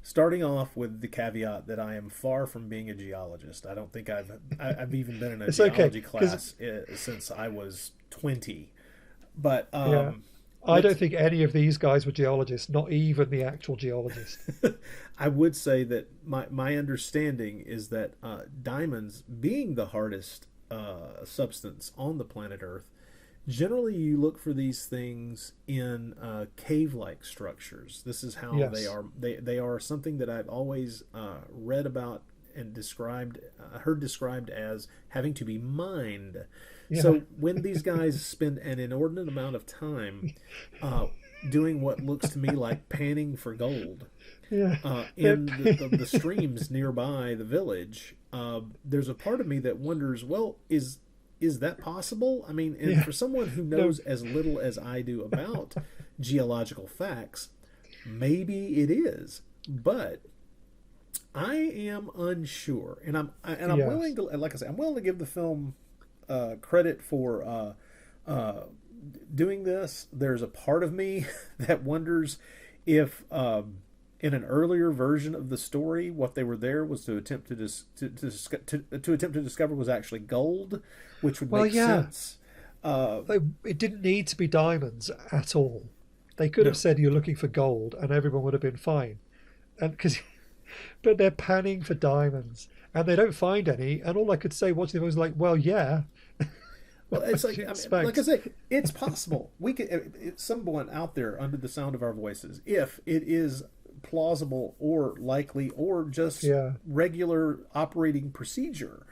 B: Starting off with the caveat that I am far from being a geologist. I don't think I've even been in a
A: It's okay,
B: geology
A: 'cause
B: class since I was 20. But
A: yeah, I don't think any of these guys were geologists, not even the actual geologist.
B: I would say that my understanding is that diamonds, being the hardest substance on the planet Earth, generally you look for these things in cave-like structures. This is how they
A: Yes.
B: are. They are something that I've always read about and heard described as having to be mined.
A: Yeah.
B: So when these guys spend an inordinate amount of time doing what looks to me like panning for gold
A: Yeah.
B: in the streams nearby the village, there's a part of me that wonders, well, is that possible? I mean, and
A: Yeah.
B: for someone who
A: No.
B: knows as little as I do about geological facts, maybe it is, but I am unsure, and I'm
A: Yes.
B: willing to, like I say, I'm willing to give the film credit for doing this, there's a part of me that wonders if, in an earlier version of the story, what they were there was to attempt to attempt to discover was actually gold, which would
A: Well,
B: make
A: yeah,
B: sense. Uh,
A: it didn't need to be diamonds at all. They could have
B: no,
A: said you're looking for gold, and everyone would have been fine. And because, but they're panning for diamonds, and they don't find any. And all I could say watching them was like, "Well, yeah."
B: well, it's
A: What
B: like
A: do you
B: I mean, like I
A: expect?
B: say, it's possible. We could, someone out there under the sound of our voices, if it is plausible or likely or just
A: Yeah,
B: regular operating procedure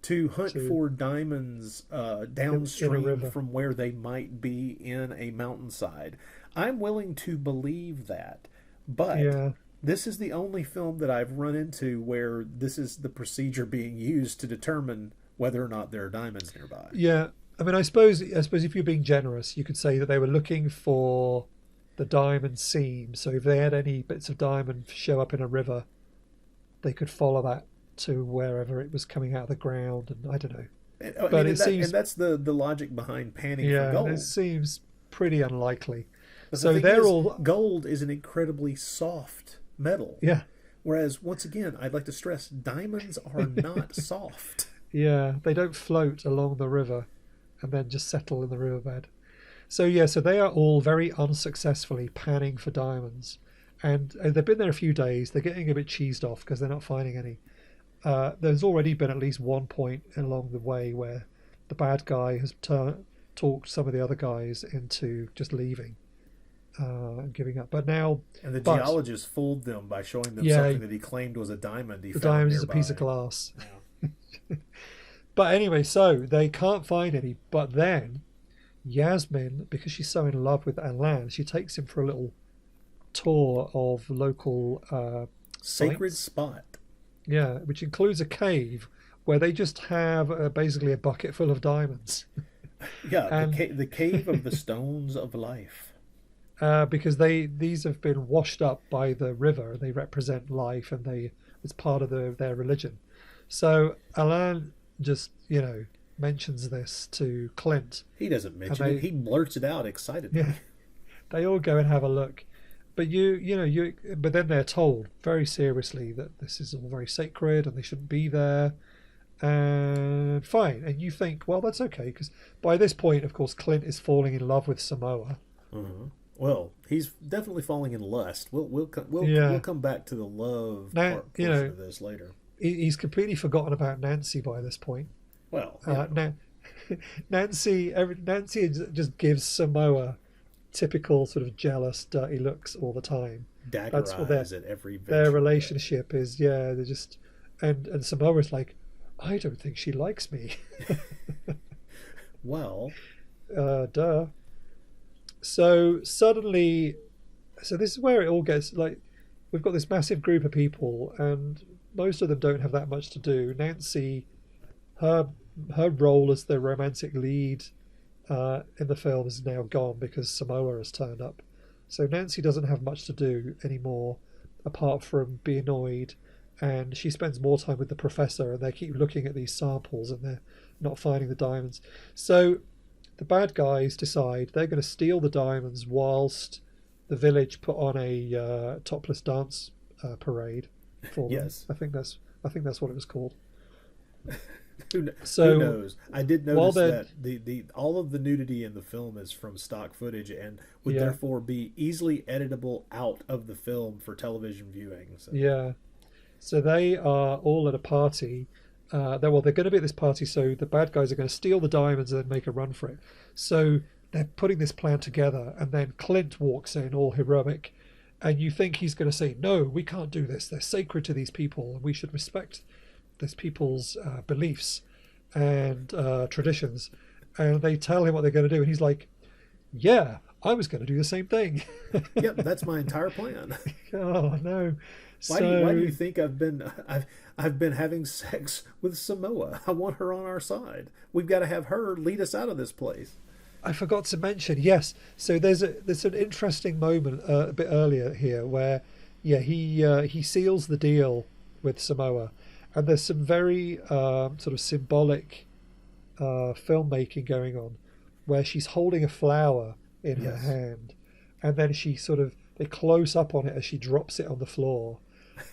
B: to hunt
A: to
B: for diamonds
A: in a
B: downstream
A: river.
B: from where they might be in a mountainside. I'm willing to believe that, but
A: Yeah,
B: this is the only film that I've run into where this is the procedure being used to determine whether or not there are diamonds nearby.
A: yeah. I mean, I suppose if you're being generous, you could say that they were looking for the diamond seam. So if they had any bits of diamond show up in a river, they could follow that to wherever it was coming out of the ground. And I don't know,
B: I
A: but
B: mean,
A: it
B: and
A: seems,
B: that's the logic behind panning for
A: yeah, it
B: gold.
A: seems pretty unlikely.
B: But the
A: So
B: thing
A: they're
B: is,
A: all,
B: gold is an incredibly soft metal.
A: yeah,
B: Whereas, once again, I'd like to stress diamonds are not soft.
A: yeah, they don't float along the river and then just settle in the riverbed. So yeah, so they are all very unsuccessfully panning for diamonds, and they've been there a few days. They're getting a bit cheesed off because they're not finding any. There's already been at least one point along the way where the bad guy has talked some of the other guys into just leaving and giving up. But now,
B: And the
A: but
B: geologist fooled them by showing them
A: yeah,
B: something that he claimed was a diamond he
A: the
B: found
A: diamond is a piece of
B: nearby.
A: glass.
B: Yeah.
A: But anyway, so they can't find any. But then Yasmin, because she's so in love with Alan, she takes him for a little tour of local
B: Sacred
A: sites.
B: spot.
A: Yeah, which includes a cave where they just have basically a bucket full of diamonds.
B: Yeah,
A: And
B: the cave of the stones of life.
A: because these have been washed up by the river, they represent life, and it's part of their religion. So Alan just mentions this to Clint,
B: He doesn't
A: and
B: mention it. He blurts it out excitedly.
A: yeah, they all go and have a look. But but then they're told very seriously that this is all very sacred and they shouldn't be there. And fine, and you think, well, that's okay, because by this point, of course, Clint is falling in love with Samoa.
B: Uh-huh. Well, he's definitely falling in lust. We'll
A: Yeah.
B: come back to the love
A: Now,
B: portion of this later.
A: he's completely forgotten about Nancy by this point.
B: Well,
A: Now, Nancy just gives Samoa typical sort of jealous, dirty looks all the time.
B: dagger
A: That's what
B: eyes at every
A: their
B: venture.
A: relationship is. Yeah, they're just and Samoa's like, I don't think she likes me.
B: Well,
A: Duh. So suddenly, so this is where it all gets like, we've got this massive group of people, and most of them don't have that much to do. Nancy, her her role as the romantic lead in the film is now gone because Samoa has turned up. So Nancy doesn't have much to do anymore, apart from be annoyed, and she spends more time with the professor, and they keep looking at these samples, and they're not finding the diamonds. So the bad guys decide they're going to steal the diamonds whilst the village put on a topless dance parade for them.
B: yes.
A: I think that's what it was called.
B: Who
A: So
B: knows? I did
A: while
B: notice
A: they're
B: that the all of the nudity in the film is from stock footage and would
A: yeah
B: therefore be easily editable out of the film for television viewing. So
A: yeah so they are all at a party. They're going to be at this party, so the bad guys are going to steal the diamonds and then make a run for it. So they're putting this plan together, and then Clint walks in all heroic, and you think he's going to say, no, we can't do this, they're sacred to these people and we should respect these people's beliefs and traditions. And they tell him what they're going to do, and he's like, yeah, I was going to do the same thing.
B: yep, that's my entire plan.
A: Oh no.
B: Why do
A: So
B: you think I've been having sex with Samoa? I want her on our side. We've got to have her lead us out of this place.
A: I forgot to mention, yes. So there's an interesting moment a bit earlier here where, yeah, he seals the deal with Samoa, and there's some very sort of symbolic filmmaking going on. where she's holding a flower in her
B: Yes.
A: hand, and then they close up on it as she drops it on the floor.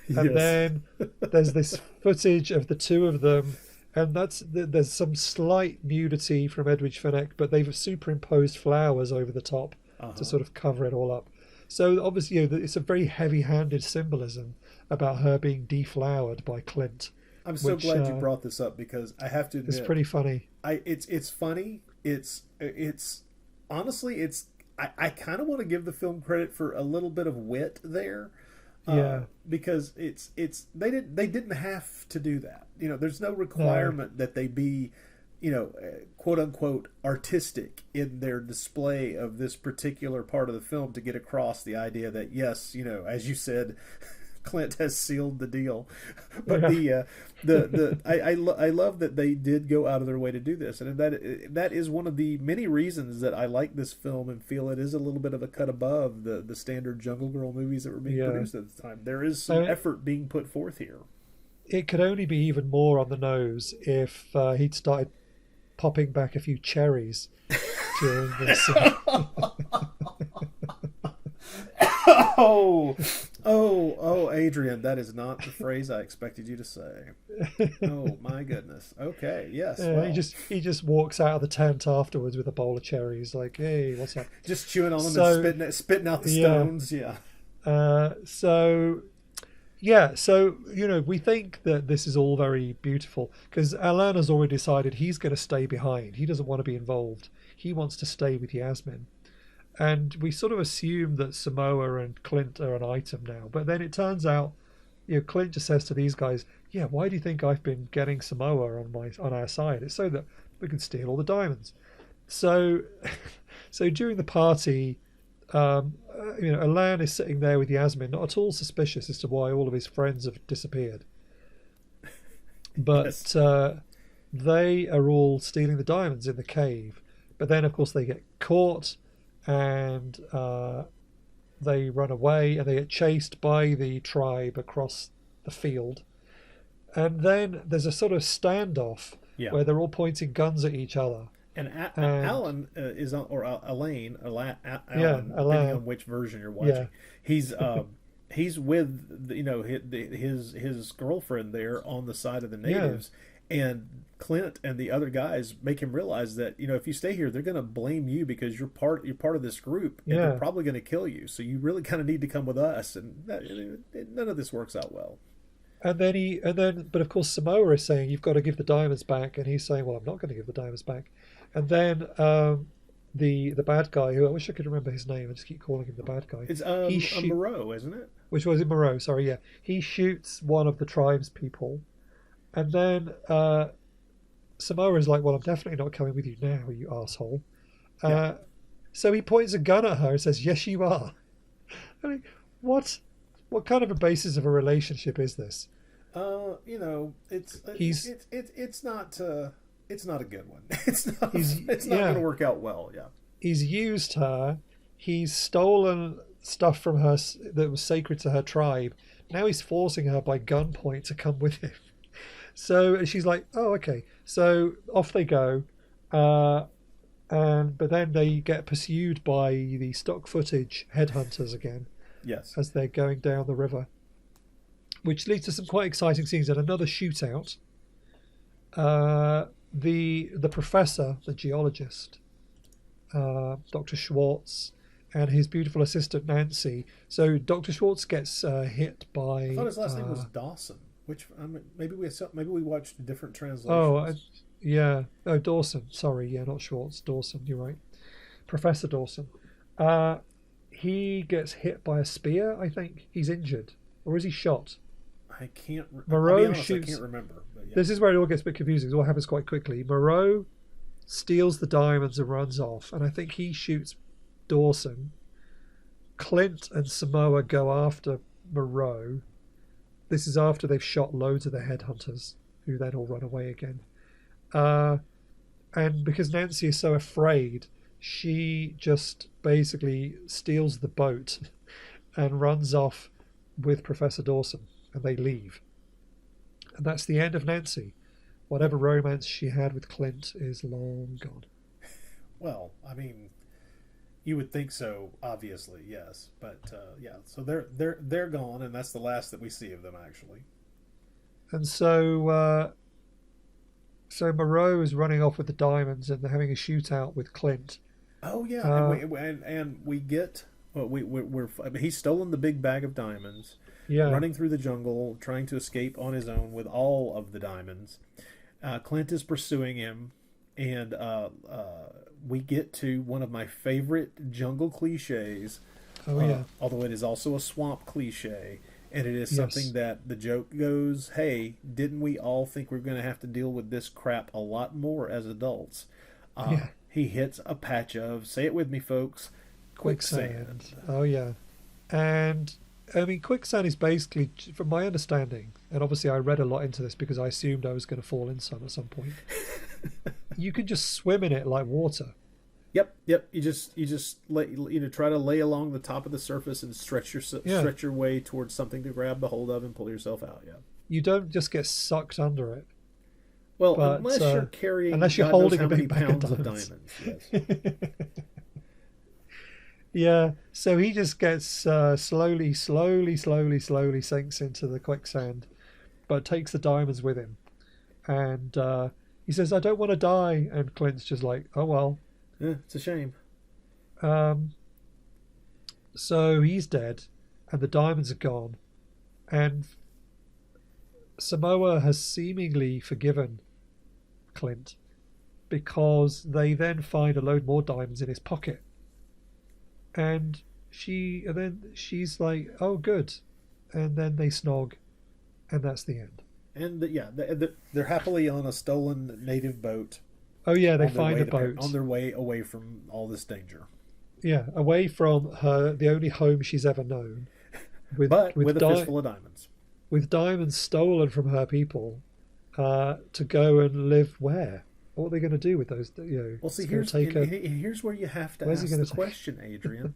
A: And
B: Yes.
A: then there's this footage of the two of them, and there's some slight nudity from Edwige Fenech, but they've superimposed flowers over the top to sort of cover it all up. So obviously, it's a very heavy-handed symbolism about her being deflowered by Clint.
B: I'm so glad you brought this up, because I have to admit,
A: it's pretty funny.
B: It's funny. It's honestly, I kind of want to give the film credit for a little bit of wit there. Because they didn't have to do that. There's no requirement that they be, quote unquote artistic in their display of this particular part of the film to get across the idea that, yes, as you said, Clint has sealed the deal. But I love that they did go out of their way to do this, and that is one of the many reasons that I like this film and feel it is a little bit of a cut above the standard Jungle Girl movies that were being produced at the time. There is some effort being put forth here.
A: It could only be even more on the nose if he'd started popping back a few cherries during this.
B: Oh, Adrian, that is not the phrase I expected you to say. Oh my goodness. Okay, yes. Well.
A: He just walks out of the tent afterwards with a bowl of cherries, like, hey, what's up?
B: Just chewing on them and spitting out the stones. Yeah.
A: So we think that this is all very beautiful because Alain has already decided he's going to stay behind. He doesn't want to be involved. He wants to stay with Yasmin. And we sort of assume that Samoa and Clint are an item now. But then it turns out, Clint just says to these guys, yeah, why do you think I've been getting Samoa on our side? It's so that we can steal all the diamonds. So during the party, Alain is sitting there with Yasmin, not at all suspicious as to why all of his friends have disappeared. But
B: yes.
A: They are all stealing the diamonds in the cave. But then, of course, they get caught. And they run away and they get chased by the tribe across the field. And then there's a sort of standoff where they're all pointing guns at each other.
B: And Alan is on, or Elaine, Alan, depending on which version you're watching. Yeah. He's with his girlfriend there on the side of the natives. And Clint and the other guys make him realize that if you stay here, they're going to blame you because you're part of this group, and they're probably going to kill you. So you really kind of need to come with us, and none of this works out well.
A: But of course Samoa is saying you've got to give the diamonds back, and he's saying, well, I'm not going to give the diamonds back. And then the bad guy, who I wish I could remember his name, I just keep calling him the bad guy.
B: It's Moreau, isn't it?
A: Which was in Moreau, sorry, yeah. He shoots one of the tribe's people. And then Samoa is like, well, I'm definitely not coming with you now, you asshole. So he points a gun at her and says, yes, you are. I mean, what kind of a basis of a relationship is this?
B: It's not a good one. It's not going to work out well. Yeah.
A: He's used her. He's stolen stuff from her that was sacred to her tribe. Now he's forcing her by gunpoint to come with him. So she's like, oh, okay. So off they go. But then they get pursued by the stock footage headhunters again.
B: Yes.
A: As they're going down the river. Which leads to some quite exciting scenes and another shootout. The professor, the geologist, Dr. Schwartz, and his beautiful assistant Nancy. So Dr. Schwartz gets hit by...
B: I thought his last name was Dawson. Which maybe we watched different translations.
A: Dawson. Sorry, not Schwartz. Dawson. You're right, Professor Dawson. He gets hit by a spear. I think he's injured, or is he shot?
B: I can't.
A: Moreau shoots.
B: I can't remember. But yeah.
A: This is where it all gets a bit confusing. It all happens quite quickly. Moreau steals the diamonds and runs off, and I think he shoots Dawson. Clint and Samoa go after Moreau. This is after they've shot loads of the headhunters, who then all run away again. And because Nancy is so afraid, she just basically steals the boat and runs off with Professor Dawson, and they leave. And that's the end of Nancy. Whatever romance she had with Clint is long gone.
B: Well, I mean, you would think so, obviously, yes, but yeah. So they're gone, and that's the last that we see of them, actually.
A: And so Moreau is running off with the diamonds, and they're having a shootout with Clint.
B: Oh yeah,
A: Uh,
B: and we get well, we're I mean, he's stolen the big bag of diamonds,
A: yeah,
B: running through the jungle, trying to escape on his own with all of the diamonds. Clint is pursuing him, and we get to one of my favorite jungle cliches.
A: oh yeah,
B: Although it is also a swamp cliche, and it is
A: yes,
B: something that the joke goes, "Hey, didn't we all think we're going to have to deal with this crap a lot more as adults?"
A: yeah.
B: He hits a patch of, say it with me, folks, quicksand.
A: Quicksand. Oh yeah, and I mean quicksand is basically, from my understanding, and obviously I read a lot into this because I assumed I was going to fall in some at some point. You can just swim in it like water.
B: Yep. You just try to lay along the top of the surface and
A: Yeah,
B: stretch your way towards something to grab the hold of and pull yourself out. Yeah.
A: you don't just get sucked under it,
B: Well,
A: but
B: unless you're carrying
A: unless you're
B: God knows
A: holding
B: how
A: a
B: many
A: big bag of
B: pounds of
A: diamonds.
B: diamonds. Yes.
A: Yeah, so he just gets slowly sinks into the quicksand, but takes the diamonds with him. And he says, "I don't want to die." And Clint's just like, "Oh well."
B: Yeah, it's a shame.
A: Um, so he's dead, and the diamonds are gone. And Samoa has seemingly forgiven Clint because they then find a load more diamonds in his pocket. And then she's like, "Oh, good," and then they snog, and that's the end.
B: And yeah, they're happily on a stolen native boat
A: Oh yeah, they
B: on their
A: find
B: way
A: a boat.
B: on their way away from all this danger,
A: Yeah, away from the only home she's ever known,
B: but
A: with
B: with a fistful of diamonds.
A: with diamonds stolen from her people, to go and live where? What are they going to do with those?
B: Well, see,
A: it's going to take
B: here's where you have to
A: Where's he
B: ask
A: going
B: the
A: to take?
B: question, Adrian.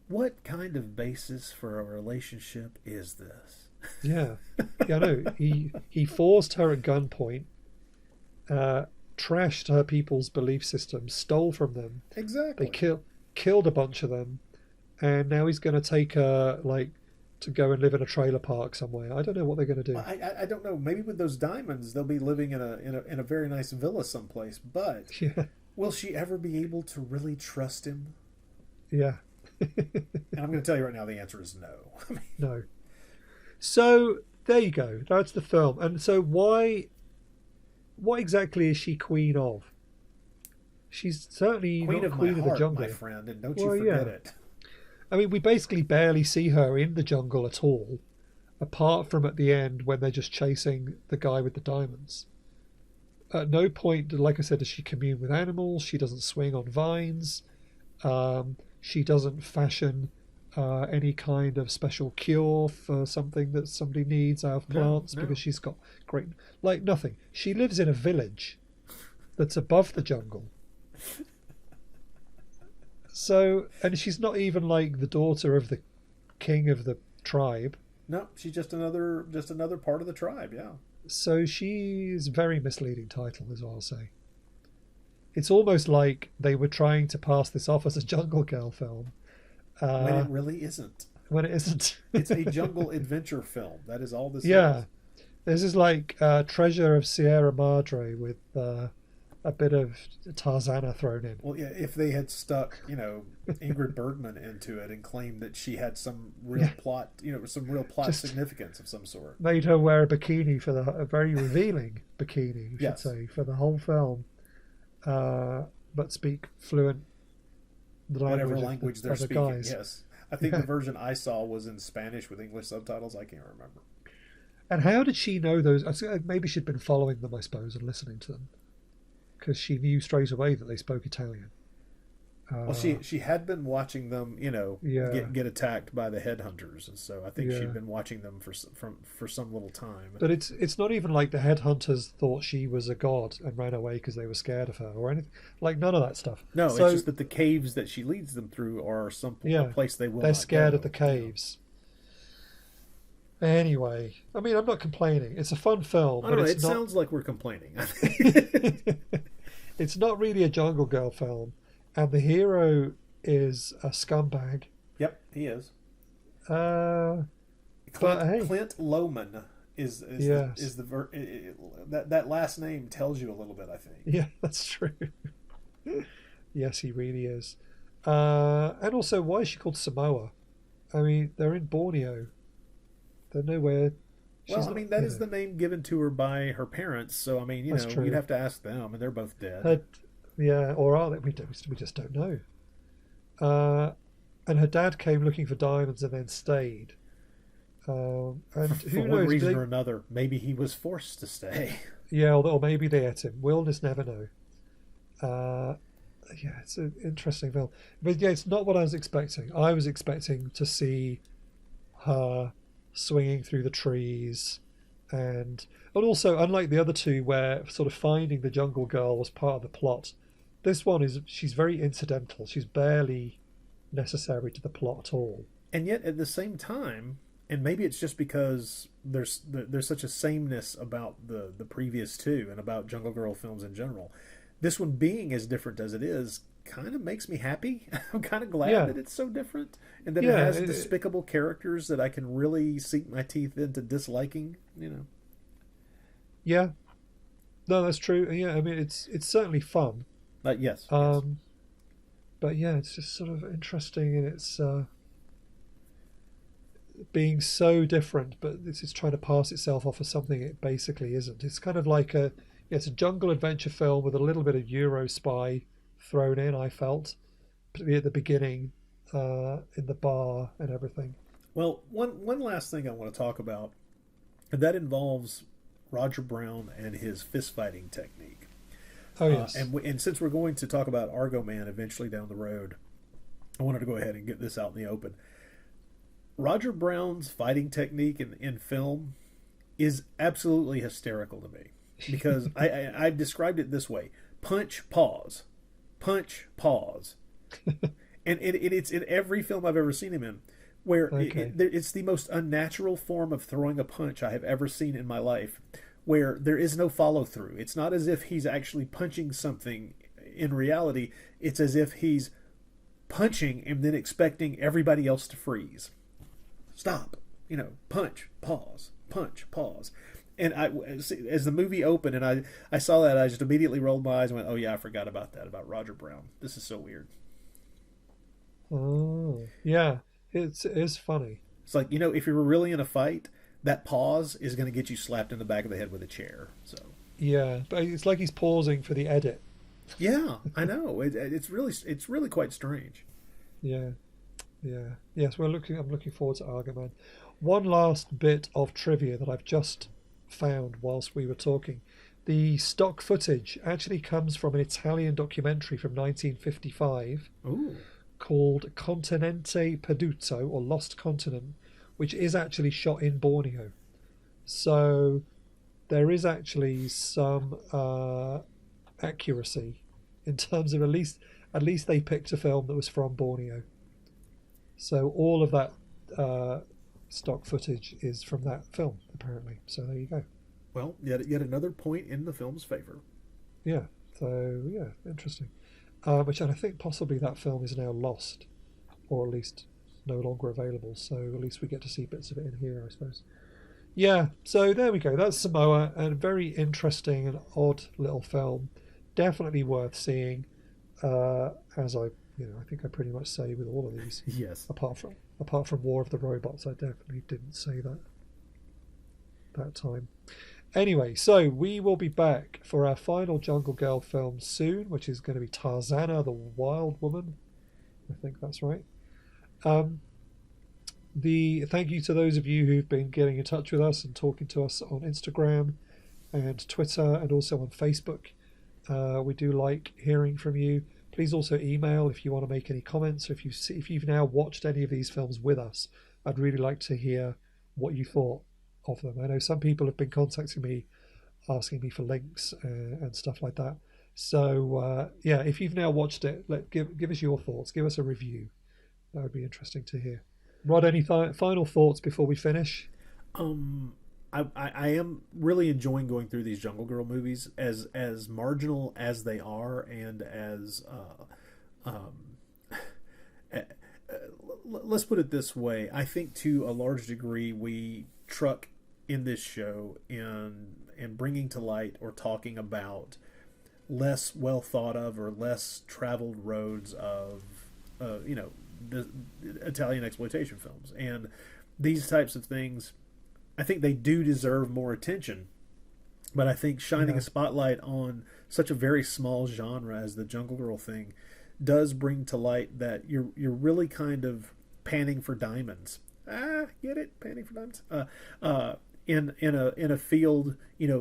B: What kind of basis for a relationship is this?
A: Yeah, yeah, I know. He forced her at gunpoint, trashed her people's belief system, stole from them. They
B: Exactly.
A: killed a bunch of them, and now he's going to take her to go and live in a trailer park somewhere. I don't know what they're going to do.
B: Well, I don't know. Maybe with those diamonds, they'll be living in a very nice villa someplace. But
A: Yeah,
B: will she ever be able to really trust him?
A: yeah,
B: And I'm going to tell you right now, the answer is no. I mean,
A: no. So there you go. That's the film. And so what exactly is she queen of? She's certainly
B: queen
A: not
B: of
A: queen
B: my
A: of the
B: heart,
A: jungle.
B: my friend, and don't
A: Well,
B: you forget
A: yeah.
B: it.
A: I mean, we basically barely see her in the jungle at all, apart from at the end when they're just chasing the guy with the diamonds. At no point, like I said, does she commune with animals. She doesn't swing on vines. She doesn't fashion any kind of special cure for something that somebody needs out of plants
B: No.
A: because she's got great, like nothing. She lives in a village that's above the jungle. So, and she's not even like the daughter of the king of the tribe.
B: No, she's just another part of the tribe. Yeah.
A: So she's very misleading title, is what I'll say. It's almost like they were trying to pass this off as a Jungle Girl film,
B: When it really isn't.
A: when it isn't.
B: It's a jungle adventure film. That is all this
A: Yeah,
B: is.
A: this is like Treasure of Sierra Madre with a bit of Tarzana thrown in.
B: Well, yeah, if they had stuck, Ingrid Bergman into it and claimed that she had some real plot, some real plot
A: Just
B: significance of some sort.
A: made her wear a bikini a very revealing bikini, you should
B: Yes.
A: say, for the whole film, but speak fluent
B: Whatever
A: language
B: language
A: of
B: they're
A: the
B: speaking,
A: guys.
B: yes. I think the version I saw was in Spanish with English subtitles. I can't remember.
A: And how did she know those? Maybe she'd been following them, I suppose, and listening to them, because she knew straight away that they spoke Italian.
B: Well, she had been watching them,
A: Yeah.
B: get attacked by the headhunters, and so I think
A: Yeah.
B: she'd been watching them for some little time.
A: But it's not even like the headhunters thought she was a god and ran away because they were scared of her or anything. Like none of that stuff.
B: No,
A: So
B: it's just that the caves that she leads them through are a place they will
A: they're
B: not
A: scared
B: go.
A: of the caves. Anyway, I mean, I'm not complaining. It's a fun film,
B: I don't
A: but
B: know.
A: it's
B: It
A: not.
B: sounds like we're complaining.
A: It's not really a Jungle Girl film. and the hero is a scumbag.
B: Yep, he is.
A: Uh, but hey,
B: Clint Lowman
A: yes,
B: that last name tells you a little bit, I think.
A: yeah, that's true. Yes, he really is. And also, why is she called Samoa? I mean, they're in Borneo. They're nowhere. She's
B: Well, I
A: not,
B: mean, that is the name given to her by her parents. So, I mean,
A: that's
B: you'd
A: true.
B: have to ask them, and they're both dead.
A: Her, yeah, or are they? We just don't know. Uh, and her dad came looking for diamonds and then stayed. And
B: For
A: who
B: one
A: knows?
B: reason or another, maybe he was forced to stay.
A: Yeah, or maybe they ate him. We'll just never know. Uh, yeah, it's an interesting film, but yeah, it's not what I was expecting. I was expecting to see her swinging through the trees, and also unlike the other two, where sort of finding the jungle girl was part of the plot. This one is she's very incidental. She's barely necessary to the plot at all.
B: And yet, at the same time, and maybe it's just because there's such a sameness about the previous two and about Jungle Girl films in general. This one being as different as it is kind of makes me happy. I'm kind of glad
A: Yeah,
B: that it's so different and that it
A: yeah,
B: has despicable characters that I can really sink my teeth into disliking.
A: yeah. No, that's true. Yeah, I mean it's certainly fun.
B: Yes, yes.
A: Um, but yeah, it's just sort of interesting in its being so different, but this is trying to pass itself off as something it basically isn't. It's kind of like yeah, it's a jungle adventure film with a little bit of Euro spy thrown in. I felt, particularly at the beginning, in the bar and everything.
B: Well, one last thing I want to talk about, and that involves Roger Browne and his fist fighting technique.
A: Oh yes,
B: And since we're going to talk about Argo Man eventually down the road, I wanted to go ahead and get this out in the open. Roger Browne's fighting technique in film is absolutely hysterical to me because I've described it this way: punch, pause, and it's in every film I've ever seen him in, where
A: okay,
B: it's the most unnatural form of throwing a punch I have ever seen in my life, where there is no follow through. It's not as if he's actually punching something in reality. It's as if he's punching and then expecting everybody else to freeze. Stop, punch, pause. And as the movie opened and I saw that, I just immediately rolled my eyes and went, oh yeah, I forgot about that, about Roger Browne. This is so weird.
A: oh yeah, it is funny.
B: It's like, if you were really in a fight, that pause is going to get you slapped in the back of the head with a chair. So
A: Yeah, but it's like he's pausing for the edit.
B: yeah, I know. It's really quite strange.
A: Yeah, yeah, yes. I'm looking forward to Argoman. One last bit of trivia that I've just found whilst we were talking. The stock footage actually comes from an Italian documentary from 1955
B: Ooh.
A: called Continente Perduto, or Lost Continent, which is actually shot in Borneo. So there is actually some accuracy in terms of at least they picked a film that was from Borneo. So all of that stock footage is from that film, apparently. So there you go.
B: Well, yet another point in the film's favor.
A: Yeah. So yeah, interesting. Which and I think possibly that film is now lost, or at least no longer available. So at least we get to see bits of it in here, I suppose. Yeah. So there we go. That's Samoa, and a very interesting and odd little film. Definitely worth seeing. As I think I pretty much say with all of these,
B: Yes.
A: apart from War of the Robots, I definitely didn't say that time. Anyway, so we will be back for our final Jungle Girl film soon, which is going to be Tarzana the Wild Woman. I think that's right. Um, the thank you to those of you who've been getting in touch with us and talking to us on Instagram and Twitter and also on Facebook. We do like hearing from you. Please also email if you want to make any comments, or if you've now watched any of these films with us. I'd really like to hear what you thought of them. I know some people have been contacting me, asking me for links and stuff like that. So yeah, if you've now watched it, give us your thoughts. Give us a review. That would be interesting to hear. Rod, any final thoughts before we finish?
B: Um, I am really enjoying going through these Jungle Girl movies, as marginal as they are, and as Um, let's put it this way. I think to a large degree we truck in this show in bringing to light or talking about less well thought of or less traveled roads of the Italian exploitation films, and these types of things. I think they do deserve more attention, but I think shining a spotlight on such a very small genre as the Jungle Girl thing does bring to light that you're really kind of panning for diamonds. Get it? Panning for diamonds. In a field,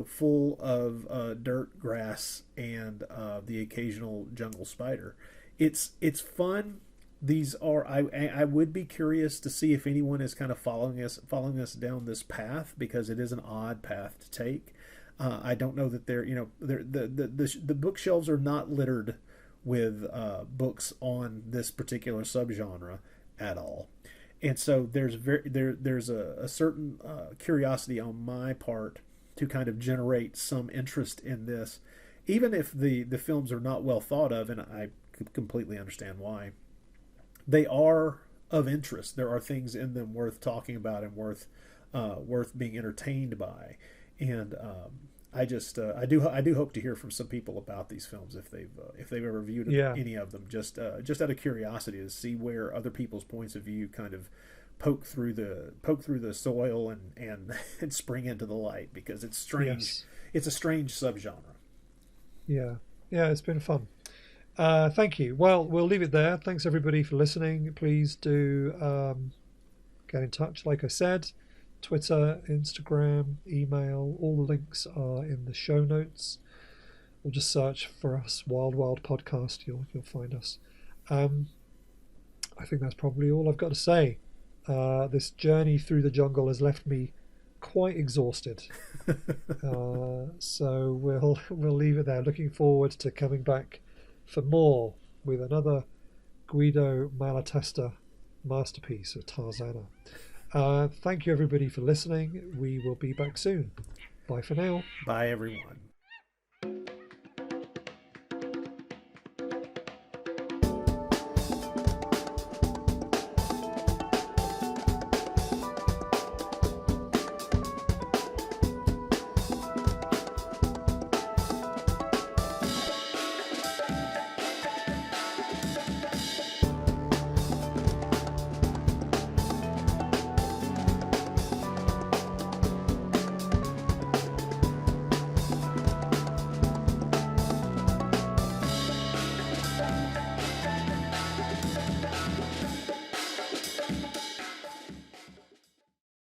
B: full of dirt, grass, and the occasional jungle spider. It's fun. These are I would be curious to see if anyone is kind of following us down this path, because it is an odd path to take. I don't know that the bookshelves are not littered with books on this particular subgenre at all. And so there's a certain curiosity on my part to kind of generate some interest in this, even if the films are not well thought of, and I completely understand why. They are of interest. There are things in them worth talking about and worth being entertained by, and I do hope to hear from some people about these films if they've ever viewed any of them, just out of curiosity to see where other people's points of view kind of poke through the soil and spring into the light, because it's strange. Yes. It's a strange subgenre.
A: Yeah, it's been fun. Thank you. Well, we'll leave it there. Thanks everybody for listening. Please do get in touch. Like I said, Twitter, Instagram, email, all the links are in the show notes. Or just search for us, Wild Wild Podcast. You'll find us. I think that's probably all I've got to say. This journey through the jungle has left me quite exhausted. So we'll leave it there. Looking forward to coming back for more with another Guido Malatesta masterpiece of Tarzana. Thank you everybody for listening. We will be back soon. Bye for now.
B: Bye everyone.